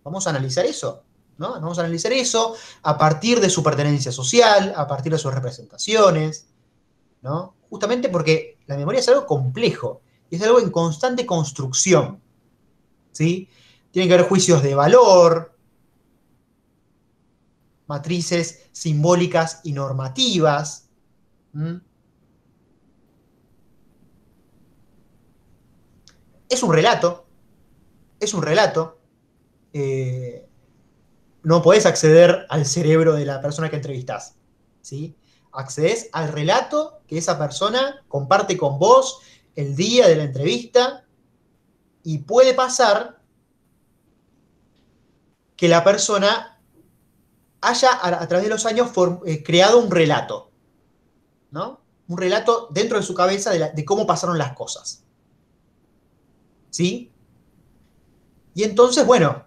Vamos a analizar eso, ¿no? Vamos a analizar eso a partir de su pertenencia social, a partir de sus representaciones, ¿no? Justamente porque la memoria es algo complejo, es algo en constante construcción, ¿sí? Tienen que haber juicios de valor, matrices simbólicas y normativas. Es un relato, no podés acceder al cerebro de la persona que entrevistás, ¿sí? Accedes al relato que esa persona comparte con vos el día de la entrevista y puede pasar que la persona haya a través de los años creado un relato, ¿no? Un relato dentro de su cabeza de cómo pasaron las cosas, ¿sí? Y entonces, bueno,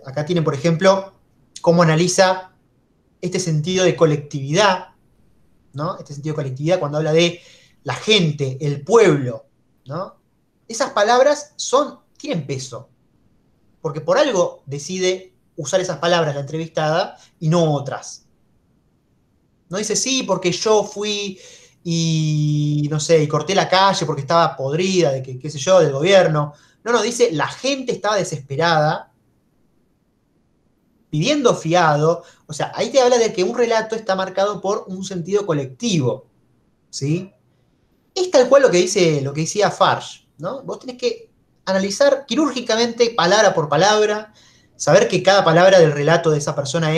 acá tienen, por ejemplo, cómo analiza este sentido de colectividad, ¿no? Este sentido de colectividad cuando habla de la gente, el pueblo, ¿no? Esas palabras tienen peso, porque por algo decide usar esas palabras la entrevistada y no otras. No dice, sí, porque yo fui y, no sé, y corté la calle porque estaba podrida de qué sé yo, del gobierno. No, dice, la gente estaba desesperada, pidiendo fiado. O sea, ahí te habla de que un relato está marcado por un sentido colectivo, ¿sí? Es tal cual lo que decía Farge, ¿no? Vos tenés que analizar quirúrgicamente, palabra por palabra, saber que cada palabra del relato de esa persona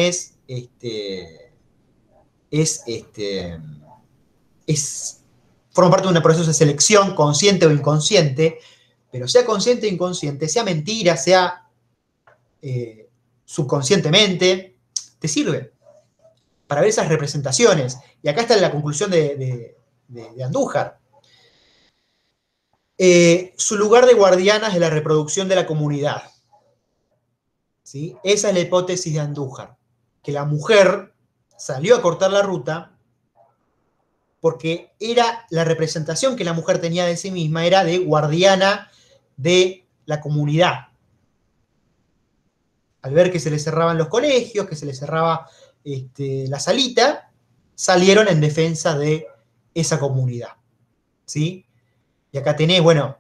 forma parte de un proceso de selección, consciente o inconsciente, pero sea consciente o inconsciente, sea mentira, sea subconscientemente, te sirve para ver esas representaciones. Y acá está la conclusión de Andújar. Su lugar de guardianas de la reproducción de la comunidad. ¿Sí? Esa es la hipótesis de Andújar, que la mujer salió a cortar la ruta porque era la representación que la mujer tenía de sí misma, era de guardiana de la comunidad. Al ver que se les cerraban los colegios, que se les cerraba la salita, salieron en defensa de esa comunidad, ¿sí? Y acá tenés, bueno,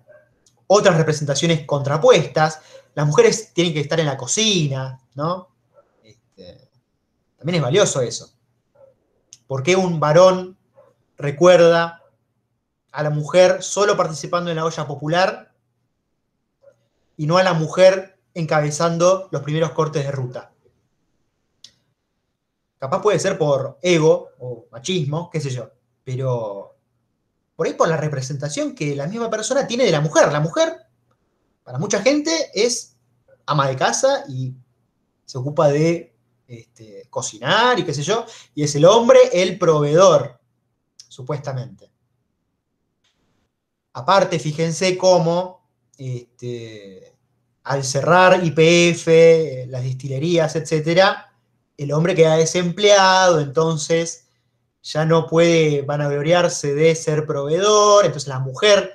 otras representaciones contrapuestas. Las mujeres tienen que estar en la cocina, ¿no? También es valioso eso. ¿Por qué un varón recuerda a la mujer solo participando en la olla popular y no a la mujer encabezando los primeros cortes de ruta? Capaz puede ser por ego o machismo, qué sé yo, pero por ahí por la representación que la misma persona tiene de la mujer. La mujer, para mucha gente, es ama de casa y se ocupa de cocinar y qué sé yo, y es el hombre el proveedor, supuestamente. Aparte, fíjense cómo al cerrar YPF, las destilerías, etcétera, el hombre queda desempleado, entonces ya no puede vanagloriarse de ser proveedor, entonces la mujer,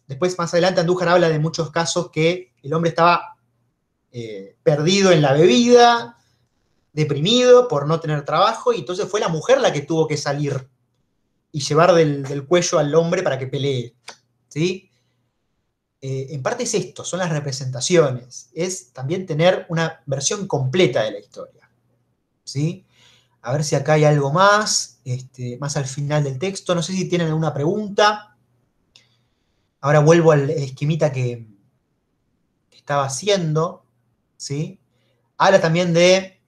después más adelante Andújar habla de muchos casos que el hombre estaba perdido en la bebida, deprimido por no tener trabajo, y entonces fue la mujer la que tuvo que salir y llevar del cuello al hombre para que pelee, ¿sí? En parte es esto, son las representaciones, es también tener una versión completa de la historia, ¿sí? A ver si acá hay algo más, más al final del texto, no sé si tienen alguna pregunta. Ahora vuelvo al esquemita que estaba haciendo, ¿sí? Habla también de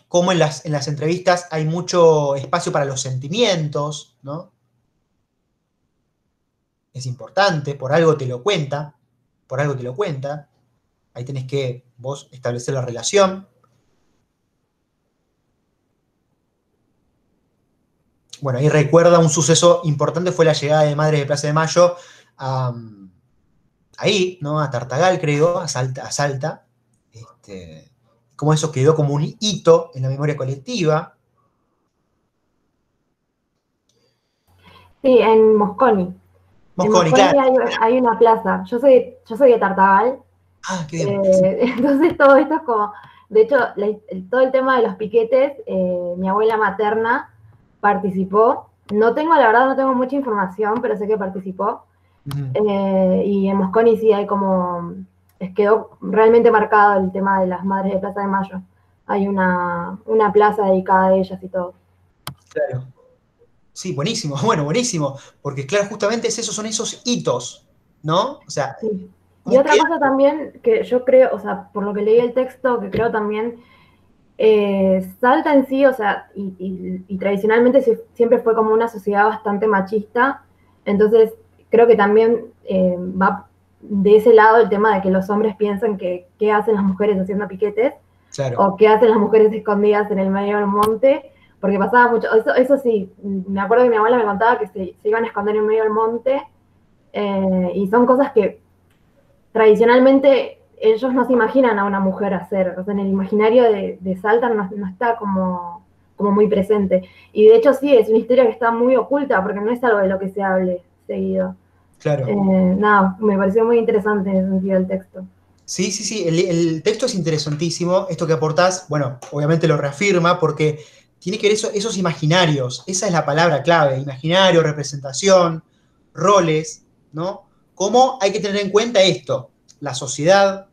cómo en las entrevistas hay mucho espacio para los sentimientos, ¿no? Es importante, por algo te lo cuenta, ahí tenés que vos establecer la relación. Bueno, ahí recuerda un suceso importante, fue la llegada de Madres de Plaza de Mayo ahí, ¿no? A Tartagal, creo, a Salta. Cómo eso quedó como un hito en la memoria colectiva. Sí, en Mosconi. Mosconi, claro. Hay una plaza. Yo soy de Tartagal. Ah, qué bien. Entonces todo esto es como, de hecho, todo el tema de los piquetes, mi abuela materna participó. La verdad no tengo mucha información, pero sé que participó. Y en Mosconi sí hay como, quedó realmente marcado el tema de las Madres de Plaza de Mayo. Hay una plaza dedicada a ellas y todo. Claro. Sí, buenísimo, bueno, buenísimo, porque claro, justamente son esos hitos, ¿no? O sea, sí. Y otra cosa también que yo creo, o sea, por lo que leí el texto, que creo también, Salta en sí, o sea, y tradicionalmente siempre fue como una sociedad bastante machista, entonces creo que también va de ese lado el tema de que los hombres piensan que qué hacen las mujeres haciendo piquetes, claro, o qué hacen las mujeres escondidas en el medio del monte, porque pasaba mucho, eso sí, me acuerdo que mi abuela me contaba que se iban a esconder en medio del monte, y son cosas que tradicionalmente ellos no se imaginan a una mujer hacer, o sea, en el imaginario de Salta no está como muy presente. Y de hecho sí, es una historia que está muy oculta, porque no es algo de lo que se hable seguido. Claro. Nada, me pareció muy interesante en ese sentido el texto. Sí, el texto es interesantísimo, esto que aportás, bueno, obviamente lo reafirma, porque tiene que ver esos imaginarios, esa es la palabra clave, imaginario, representación, roles, ¿no? ¿Cómo hay que tener en cuenta esto? La sociedad,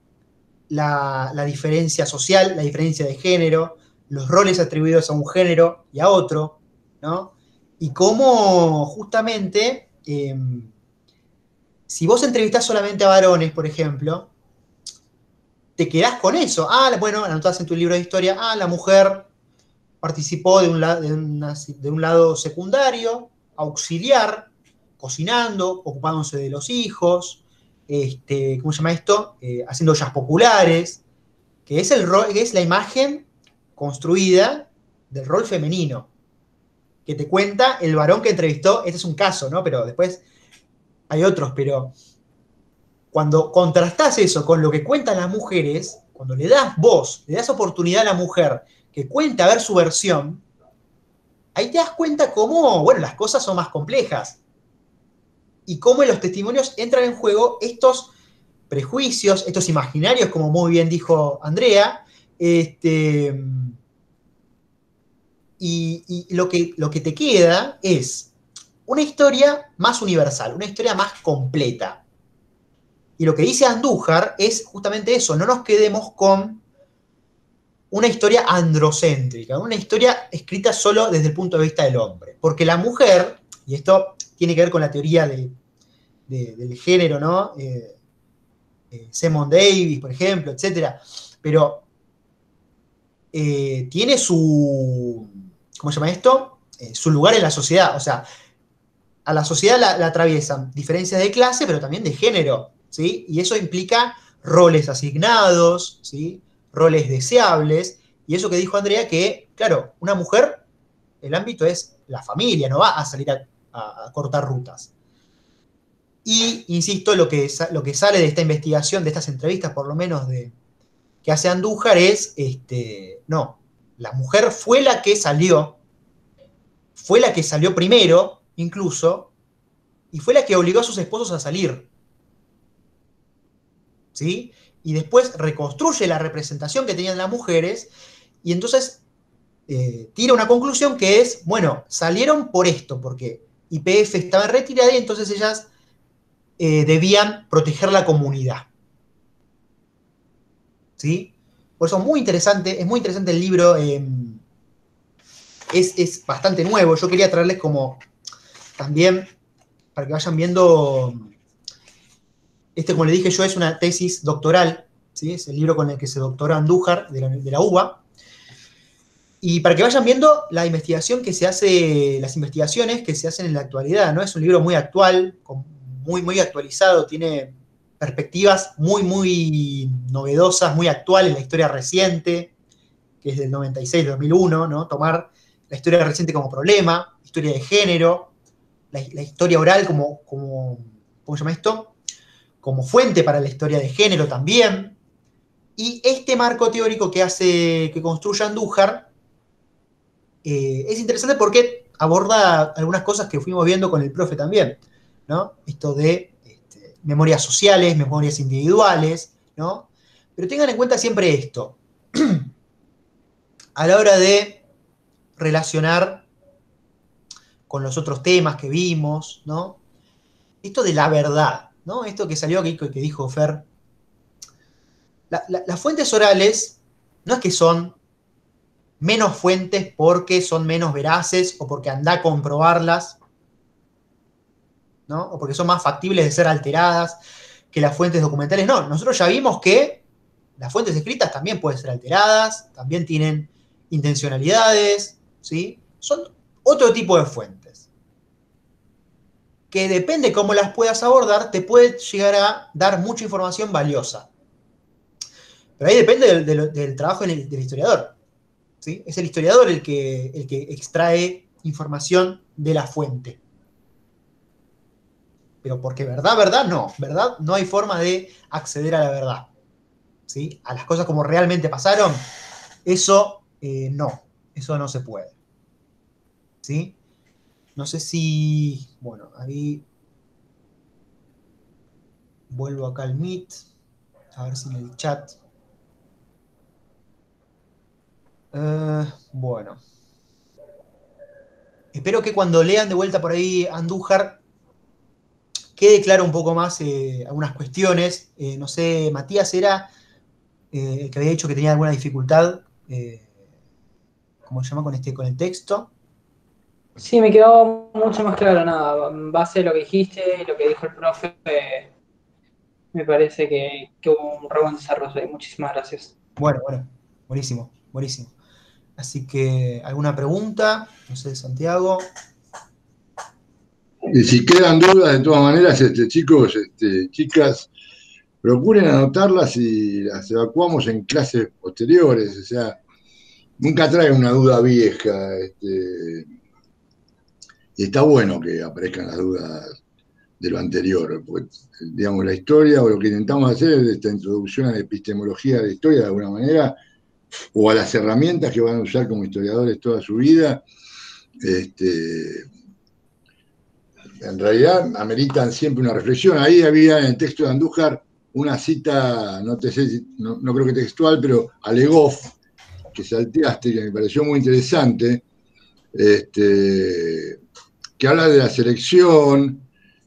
la diferencia social, la diferencia de género, los roles atribuidos a un género y a otro, ¿no? Y cómo justamente, si vos entrevistás solamente a varones, por ejemplo, te quedás con eso. Bueno, anotás en tu libro de historia, la mujer participó de un lado secundario, auxiliar, cocinando, ocupándose de los hijos, ¿cómo se llama esto? Haciendo ollas populares, que es es la imagen construida del rol femenino, que te cuenta el varón que entrevistó. Este es un caso, ¿no? Pero después hay otros, pero cuando contrastás eso con lo que cuentan las mujeres, cuando le das voz, le das oportunidad a la mujer que cuenta a ver su versión, ahí te das cuenta cómo, bueno, las cosas son más complejas. Y cómo en los testimonios entran en juego estos prejuicios, estos imaginarios, como muy bien dijo Andrea, y lo que te queda es una historia más universal, una historia más completa. Y lo que dice Andújar es justamente eso, no nos quedemos con una historia androcéntrica, una historia escrita solo desde el punto de vista del hombre. Porque la mujer, y esto tiene que ver con la teoría del género, ¿no? Simon Davis, por ejemplo, etc. Pero tiene su, ¿cómo se llama esto? Su lugar en la sociedad. O sea, a la sociedad la atraviesan diferencias de clase, pero también de género, ¿sí? Y eso implica roles asignados, ¿sí? Roles deseables, y eso que dijo Andrea, que, claro, una mujer, el ámbito es la familia, no va a salir a cortar rutas. Y, insisto, lo que sale de esta investigación, de estas entrevistas, por lo menos, que hace Andújar, es, no, la mujer fue la que salió primero, incluso, y fue la que obligó a sus esposos a salir. ¿Sí? Y después reconstruye la representación que tenían las mujeres, y entonces tira una conclusión que es, bueno, salieron por esto, porque YPF estaba en retirada y entonces ellas debían proteger la comunidad. ¿Sí? Por eso es muy interesante el libro, es bastante nuevo. Yo quería traerles como también, para que vayan viendo, como le dije yo, es una tesis doctoral, ¿sí? Es el libro con el que se doctoró Andújar de la UBA. Y para que vayan viendo la investigación que se hace, las investigaciones que se hacen en la actualidad, ¿no? Es un libro muy actual, muy, muy actualizado, tiene perspectivas muy, muy novedosas, muy actuales en la historia reciente, que es del 96-2001, ¿no? Tomar la historia reciente como problema, historia de género, la historia oral como ¿cómo se llama esto? Como fuente para la historia de género también. Y este marco teórico que construye Andújar es interesante porque aborda algunas cosas que fuimos viendo con el profe también, ¿no? Esto de memorias sociales, memorias individuales, ¿no? Pero tengan en cuenta siempre esto. A la hora de relacionar con los otros temas que vimos, ¿no? Esto de la verdad, ¿no? Esto que salió aquí, que dijo Fer. Las fuentes orales no es que son menos fuentes porque son menos veraces o porque anda a comprobarlas, ¿no? O porque son más factibles de ser alteradas que las fuentes documentales. No, nosotros ya vimos que las fuentes escritas también pueden ser alteradas, también tienen intencionalidades, ¿sí? Son otro tipo de fuentes. Que depende cómo las puedas abordar, te puede llegar a dar mucha información valiosa. Pero ahí depende del trabajo del historiador. ¿Sí? Es el historiador el que extrae información de la fuente. Pero porque verdad, no hay forma de acceder a la verdad. ¿Sí? A las cosas como realmente pasaron, eso no se puede. ¿Sí? No sé si, bueno, ahí vuelvo acá al Meet, a ver si en el chat. Bueno. Espero que cuando lean de vuelta por ahí Andújar quede claro un poco más algunas cuestiones. No sé, Matías era el que había dicho que tenía alguna dificultad, ¿cómo se llama? Con el texto. Sí, me quedó mucho más claro, nada. En base a lo que dijiste, lo que dijo el profe, me parece que hubo un re buen desarrollo. Muchísimas gracias. Bueno, buenísimo. Así que, ¿alguna pregunta? No sé, Santiago. Y si quedan dudas, de todas maneras, chicos, chicas, procuren anotarlas y las evacuamos en clases posteriores. O sea, nunca traigan una duda vieja. Y está bueno que aparezcan las dudas de lo anterior. Pues, digamos, la historia, o lo que intentamos hacer es esta introducción a la epistemología de la historia de alguna manera, o a las herramientas que van a usar como historiadores toda su vida. En realidad ameritan siempre una reflexión. Ahí había en el texto de Andújar una cita, no creo que textual, pero a Le Goff, que salteaste, que me pareció muy interesante, que habla de la selección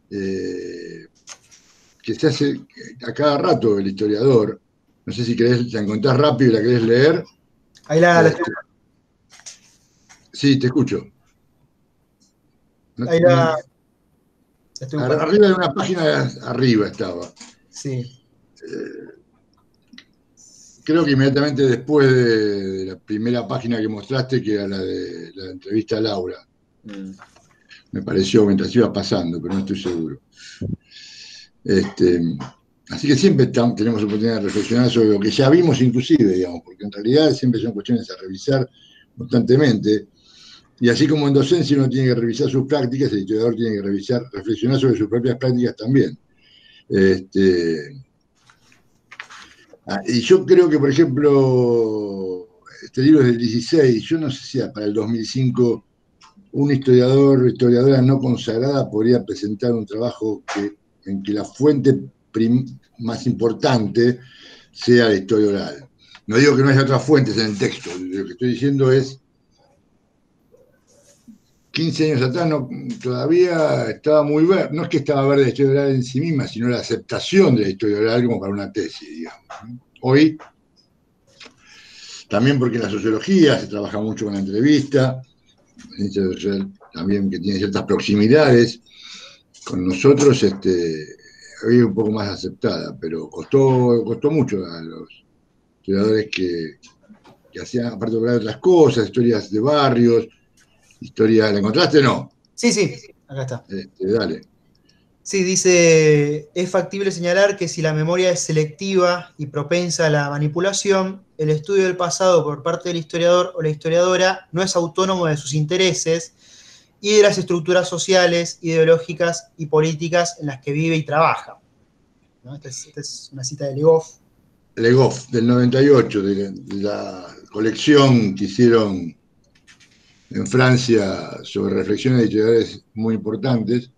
que se hace a cada rato el historiador. No sé si la encontrás rápido y la querés leer. Ahí la Sí, te escucho. Ahí la arriba de una página arriba estaba. Sí. creo que inmediatamente después de la primera página que mostraste, que era la de la entrevista a Laura. Me pareció mientras iba pasando, pero no estoy seguro. Así que siempre tenemos oportunidad de reflexionar sobre lo que ya vimos inclusive, digamos, porque en realidad siempre son cuestiones a revisar constantemente. Y así como en docencia uno tiene que revisar sus prácticas, el historiador tiene que reflexionar sobre sus propias prácticas también. Y yo creo que, por ejemplo, este libro es del 16, yo no sé si para el 2005 un historiador o historiadora no consagrada podría presentar un trabajo en que la fuente más importante sea la historia oral. No digo que no haya otras fuentes en el texto, lo que estoy diciendo es 15 años atrás todavía estaba muy verde, no es que estaba verde la historia oral en sí misma, sino la aceptación de la historia oral como para una tesis, digamos. Hoy, también porque en la sociología se trabaja mucho con la entrevista, también que tiene ciertas proximidades con nosotros, hoy es un poco más aceptada, pero costó mucho a los historiadores que hacían, aparte de otras cosas, historias de barrios, historia, ¿la encontraste o no? Sí, acá está. Dale. Sí, dice, es factible señalar que si la memoria es selectiva y propensa a la manipulación, el estudio del pasado por parte del historiador o la historiadora no es autónomo de sus intereses y de las estructuras sociales, ideológicas y políticas en las que vive y trabaja. ¿No? Esta es una cita de Legoff. Legoff, del 98, de la colección que hicieron en Francia sobre reflexiones de historiadores muy importantes,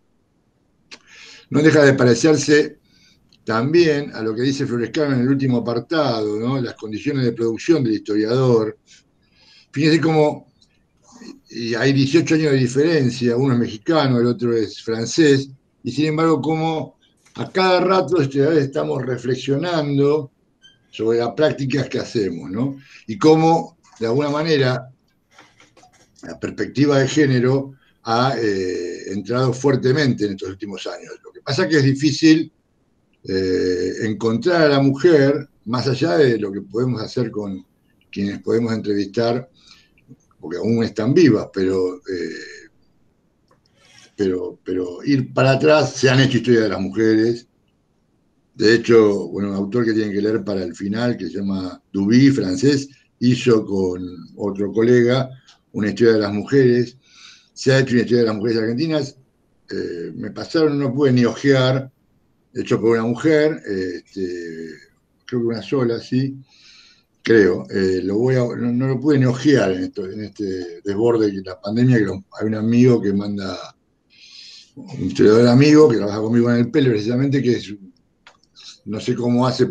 no deja de parecerse también a lo que dice Florescano en el último apartado, ¿no? Las condiciones de producción del historiador. Fíjense cómo hay 18 años de diferencia, uno es mexicano, el otro es francés, y sin embargo cómo a cada rato los historiadores estamos reflexionando sobre las prácticas que hacemos, ¿no? Y cómo, de alguna manera, la perspectiva de género ha entrado fuertemente en estos últimos años. Lo que pasa es que es difícil encontrar a la mujer, más allá de lo que podemos hacer con quienes podemos entrevistar, porque aún están vivas, pero ir para atrás, se han hecho historias de las mujeres. De hecho, bueno, un autor que tienen que leer para el final, que se llama Duby, francés, hizo con otro colega una historia de las mujeres. Se ha hecho una historia de las mujeres argentinas. Me pasaron, no pude ni ojear, hecho por una mujer, creo que una sola, sí, creo. No lo pude ni ojear en este desborde de la pandemia, que hay un amigo que manda, un historiador amigo que trabaja conmigo en el pelo, precisamente, que es, no sé cómo hace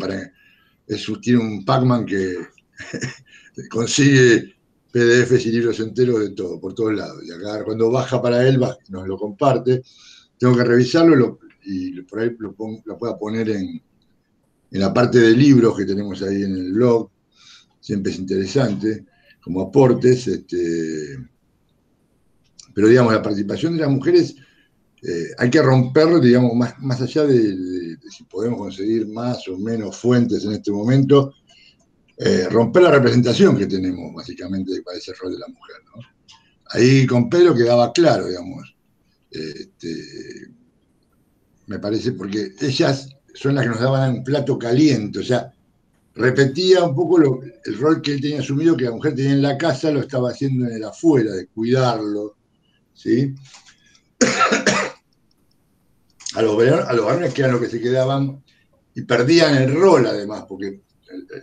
tiene un Pac-Man que consigue PDFs y libros enteros de todo, por todos lados. Y acá cuando baja para él, nos lo comparte. Tengo que revisarlo y por ahí lo pueda poner en la parte de libros que tenemos ahí en el blog. Siempre es interesante, como aportes. Pero, digamos, la participación de las mujeres hay que romperlo, digamos, más allá de si podemos conseguir más o menos fuentes en este momento. Romper la representación que tenemos, básicamente, para ese rol de la mujer, ¿no? Ahí con Pedro quedaba claro, digamos. Me parece, porque ellas son las que nos daban un plato caliente, o sea, repetía un poco el rol que él tenía asumido, que la mujer tenía en la casa, lo estaba haciendo en el afuera, de cuidarlo, ¿sí? A los varones que eran los que se quedaban y perdían el rol, además, porque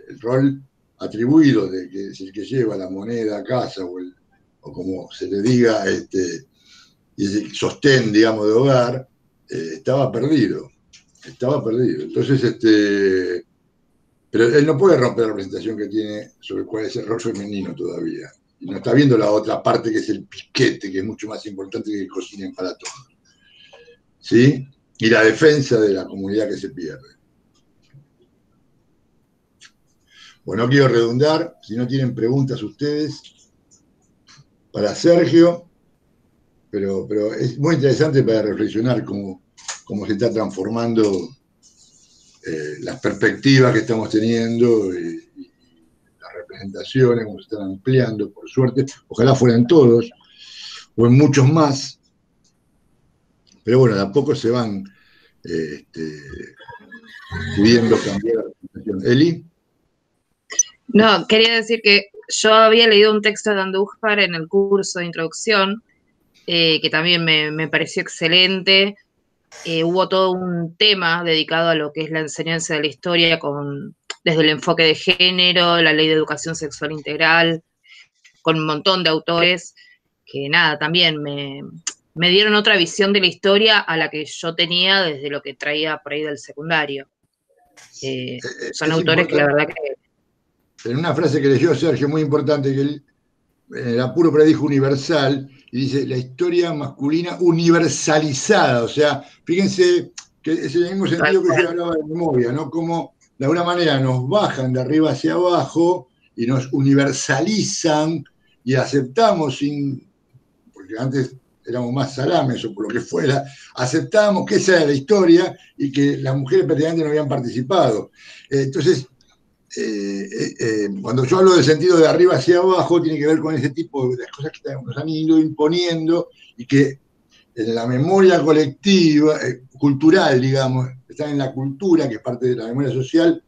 el rol atribuido de que es el que lleva la moneda a casa, o como se le diga, y ese sostén, digamos, de hogar, estaba perdido. Entonces, pero él no puede romper la representación que tiene sobre cuál es el rol femenino todavía. Y no está viendo la otra parte, que es el piquete, que es mucho más importante que cocinen para todos. ¿Sí? Y la defensa de la comunidad que se pierde. Bueno, no quiero redundar, si no tienen preguntas ustedes, para Sergio, pero es muy interesante para reflexionar cómo se está transformando las perspectivas que estamos teniendo y representaciones, como se están ampliando, por suerte, ojalá fueran todos, o en muchos más, pero bueno, de a poco se van pudiendo cambiar la representación. Eli. No, quería decir que yo había leído un texto de Andújar en el curso de introducción, que también me pareció excelente. Hubo todo un tema dedicado a lo que es la enseñanza de la historia desde el enfoque de género, la ley de educación sexual integral, con un montón de autores que nada, también me dieron otra visión de la historia a la que yo tenía desde lo que traía por ahí del secundario. Son autores que la verdad que... En una frase que leyó Sergio, muy importante, que él en el apuro predijo universal, y dice, la historia masculina universalizada, o sea, fíjense que es el mismo sentido que yo hablaba de memoria, ¿no? Como de alguna manera nos bajan de arriba hacia abajo y nos universalizan y aceptamos porque antes éramos más salames o por lo que fuera, aceptamos que esa era la historia y que las mujeres prácticamente no habían participado. Entonces, cuando yo hablo del sentido de arriba hacia abajo, tiene que ver con ese tipo de cosas que nos han ido imponiendo y que en la memoria colectiva, cultural, digamos, están en la cultura, que es parte de la memoria social,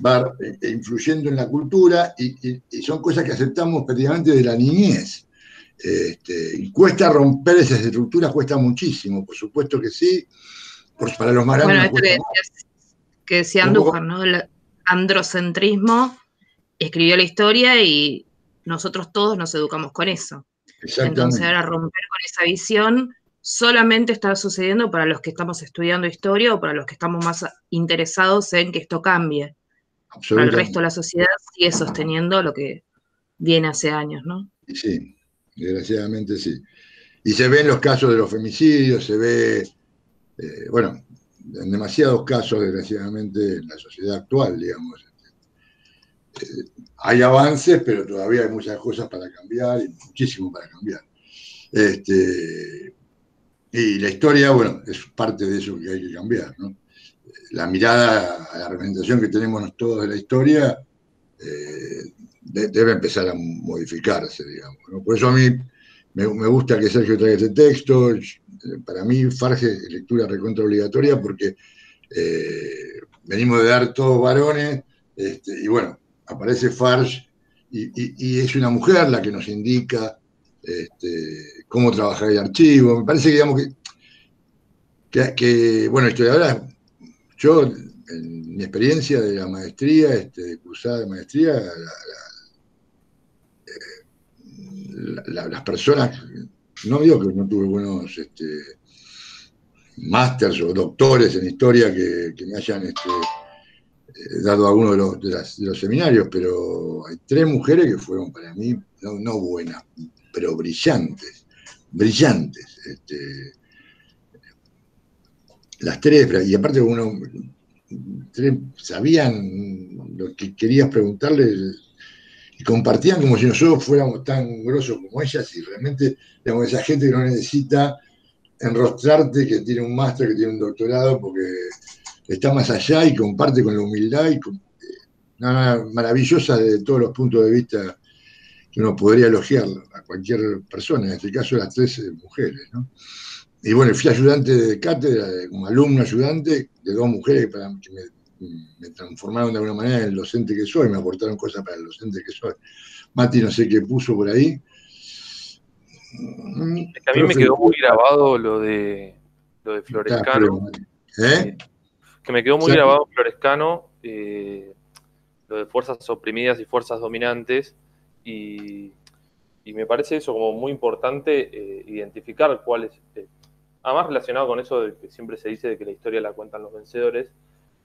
va influyendo en la cultura y son cosas que aceptamos prácticamente de la niñez. Y cuesta romper esas estructuras, cuesta muchísimo, por supuesto que sí, para los más grandes bueno, nos cuesta que decía Andújar, ¿no? El androcentrismo escribió la historia y nosotros todos nos educamos con eso. Entonces ahora romper con esa visión solamente está sucediendo para los que estamos estudiando historia o para los que estamos más interesados en que esto cambie. Para el resto de la sociedad sigue sosteniendo lo que viene hace años, ¿no? Sí, desgraciadamente sí. Y se ve en los casos de los femicidios, se ve, bueno, en demasiados casos, desgraciadamente, en la sociedad actual, digamos. Hay avances, pero todavía hay muchas cosas para cambiar y muchísimo para cambiar. Y la historia, bueno, es parte de eso que hay que cambiar, ¿no? La mirada a la representación que tenemos todos de la historia debe empezar a modificarse, digamos, ¿no? Por eso a mí me gusta que Sergio traiga este texto. Para mí, Farge es lectura recontra obligatoria porque venimos de dar todos varones, y bueno, aparece Farge y es una mujer la que nos indica cómo trabajar el archivo. Me parece que, digamos, que bueno, historiadora, yo, en mi experiencia de la maestría, cursada de maestría, las personas, no digo que no tuve buenos másters o doctores en historia que me hayan dado alguno de los seminarios, pero hay 3 mujeres que fueron para mí, no buenas, pero brillantes. Las 3, y aparte uno, 3 sabían lo que querías preguntarles y compartían como si nosotros fuéramos tan grosos como ellas, y realmente, digamos, esa gente que no necesita enrostrarte, que tiene un máster, que tiene un doctorado, porque está más allá y comparte con la humildad y maravillosa desde todos los puntos de vista que uno podría elogiar a cualquier persona, en este caso las 3 mujeres, ¿no? Y bueno, fui ayudante de cátedra, como alumno ayudante de 2 mujeres que me transformaron de alguna manera en el docente que soy, me aportaron cosas para el docente que soy. Mati, no sé qué puso por ahí. Es que a mí me quedó muy grabado lo de Florescano. Que me quedó muy grabado Florescano, lo de fuerzas oprimidas y fuerzas dominantes, y me parece eso como muy importante, identificar cuáles, además relacionado con eso de que siempre se dice de que la historia la cuentan los vencedores,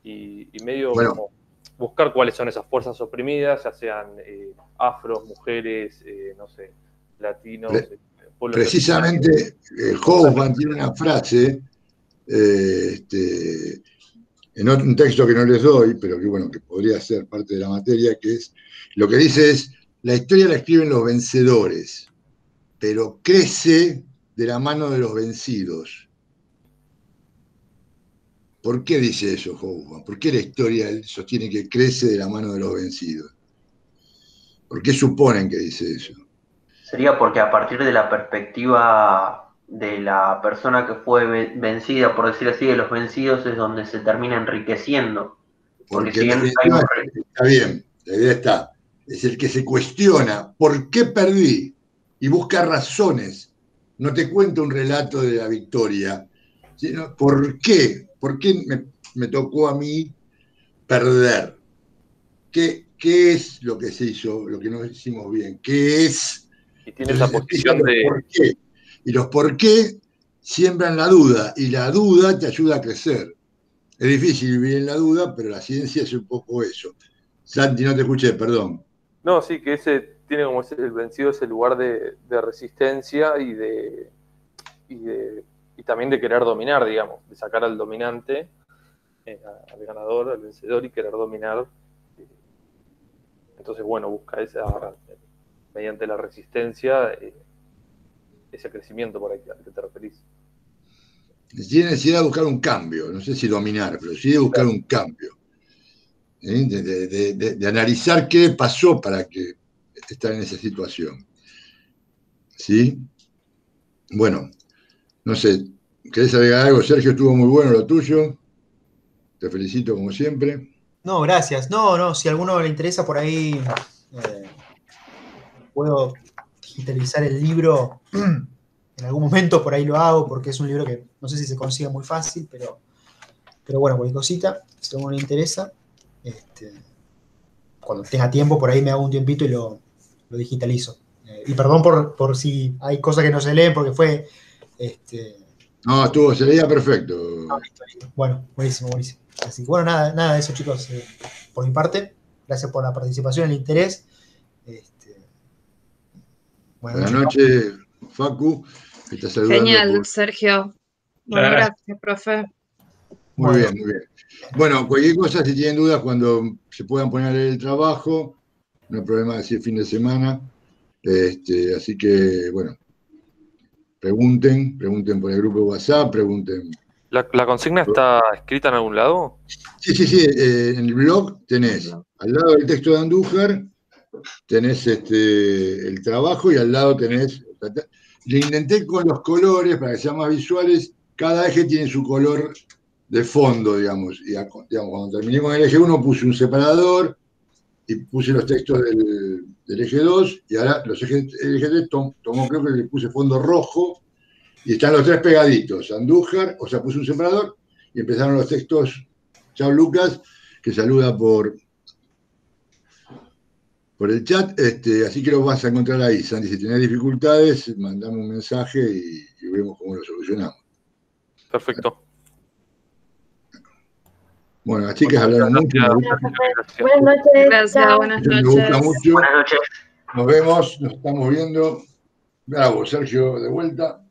y medio como buscar cuáles son esas fuerzas oprimidas, ya sean afros, mujeres, no sé, latinos. Precisamente, Hoffman tiene una frase, en un texto que no les doy, pero que bueno, que podría ser parte de la materia, que es, lo que dice es, la historia la escriben los vencedores, pero crece de la mano de los vencidos. ¿Por qué dice eso Hoffman? ¿Por qué la historia sostiene que crece de la mano de los vencidos? ¿Por qué suponen que dice eso? Sería porque a partir de la perspectiva de la persona que fue vencida, por decir así, de los vencidos, es donde se termina enriqueciendo. Porque si bien está bien, la idea está. Es el que se cuestiona por qué perdí y busca razones. No te cuento un relato de la victoria, sino por qué me tocó a mí perder. ¿Qué es lo que se hizo, lo que no hicimos bien? ¿Qué es? Y tiene esa posición de... ¿Por qué? Y los por qué siembran la duda, y la duda te ayuda a crecer. Es difícil vivir en la duda, pero la ciencia es un poco eso. Santi, no te escuché, perdón. No, sí, que ese tiene como el vencido ese lugar de resistencia y también de querer dominar, digamos, de sacar al dominante, al ganador, al vencedor y querer dominar. Entonces, bueno, busca mediante la resistencia, ese crecimiento por ahí al que te referís. Tiene necesidad de buscar un cambio, no sé si dominar, pero sí de buscar un cambio. De analizar qué pasó para que estar en esa situación. ¿Sí? Bueno, no sé, ¿querés agregar algo? Sergio, estuvo muy bueno lo tuyo. Te felicito como siempre. No, gracias. No, si a alguno le interesa por ahí, puedo digitalizar el libro. En algún momento por ahí lo hago, porque es un libro que no sé si se consigue muy fácil, pero bueno, cualquier cosita, si a alguno le interesa, cuando tenga tiempo, por ahí me hago un tiempito y lo digitalizo. Y perdón por si hay cosas que no se leen, porque fue... No, se leía perfecto. Listo. Bueno, buenísimo. Así que bueno, nada de eso, chicos, por mi parte. Gracias por la participación, el interés. Buenas noches, Facu. Genial, Sergio. Bueno, gracias, profe. Muy bien. Bueno, cualquier cosa, si tienen dudas, cuando se puedan poner a leer el trabajo, no hay problema decir fin de semana. Así que, bueno, pregunten por el grupo de WhatsApp, pregunten. ¿La consigna está escrita en algún lado? Sí, en el blog tenés, al lado del texto de Andújar, tenés el trabajo y al lado tenés... Le intenté con los colores para que sean más visuales, cada eje tiene su color de fondo, digamos. Y cuando terminé con el eje 1 puse un separador y puse los textos del eje 2 y ahora el eje 3 tomó, creo que le puse fondo rojo y están los tres pegaditos. Andújar, o sea, puse un separador y empezaron los textos. Chao Lucas, que saluda por el chat, así que lo vas a encontrar ahí, Santi. Si tenés dificultades, mandame un mensaje y vemos cómo lo solucionamos. Perfecto. Bueno, las chicas hablaron mucho. Buenas noches. Gracias, buenas noches. Me gusta mucho. Buenas noches. Nos vemos, nos estamos viendo. Bravo, Sergio, de vuelta.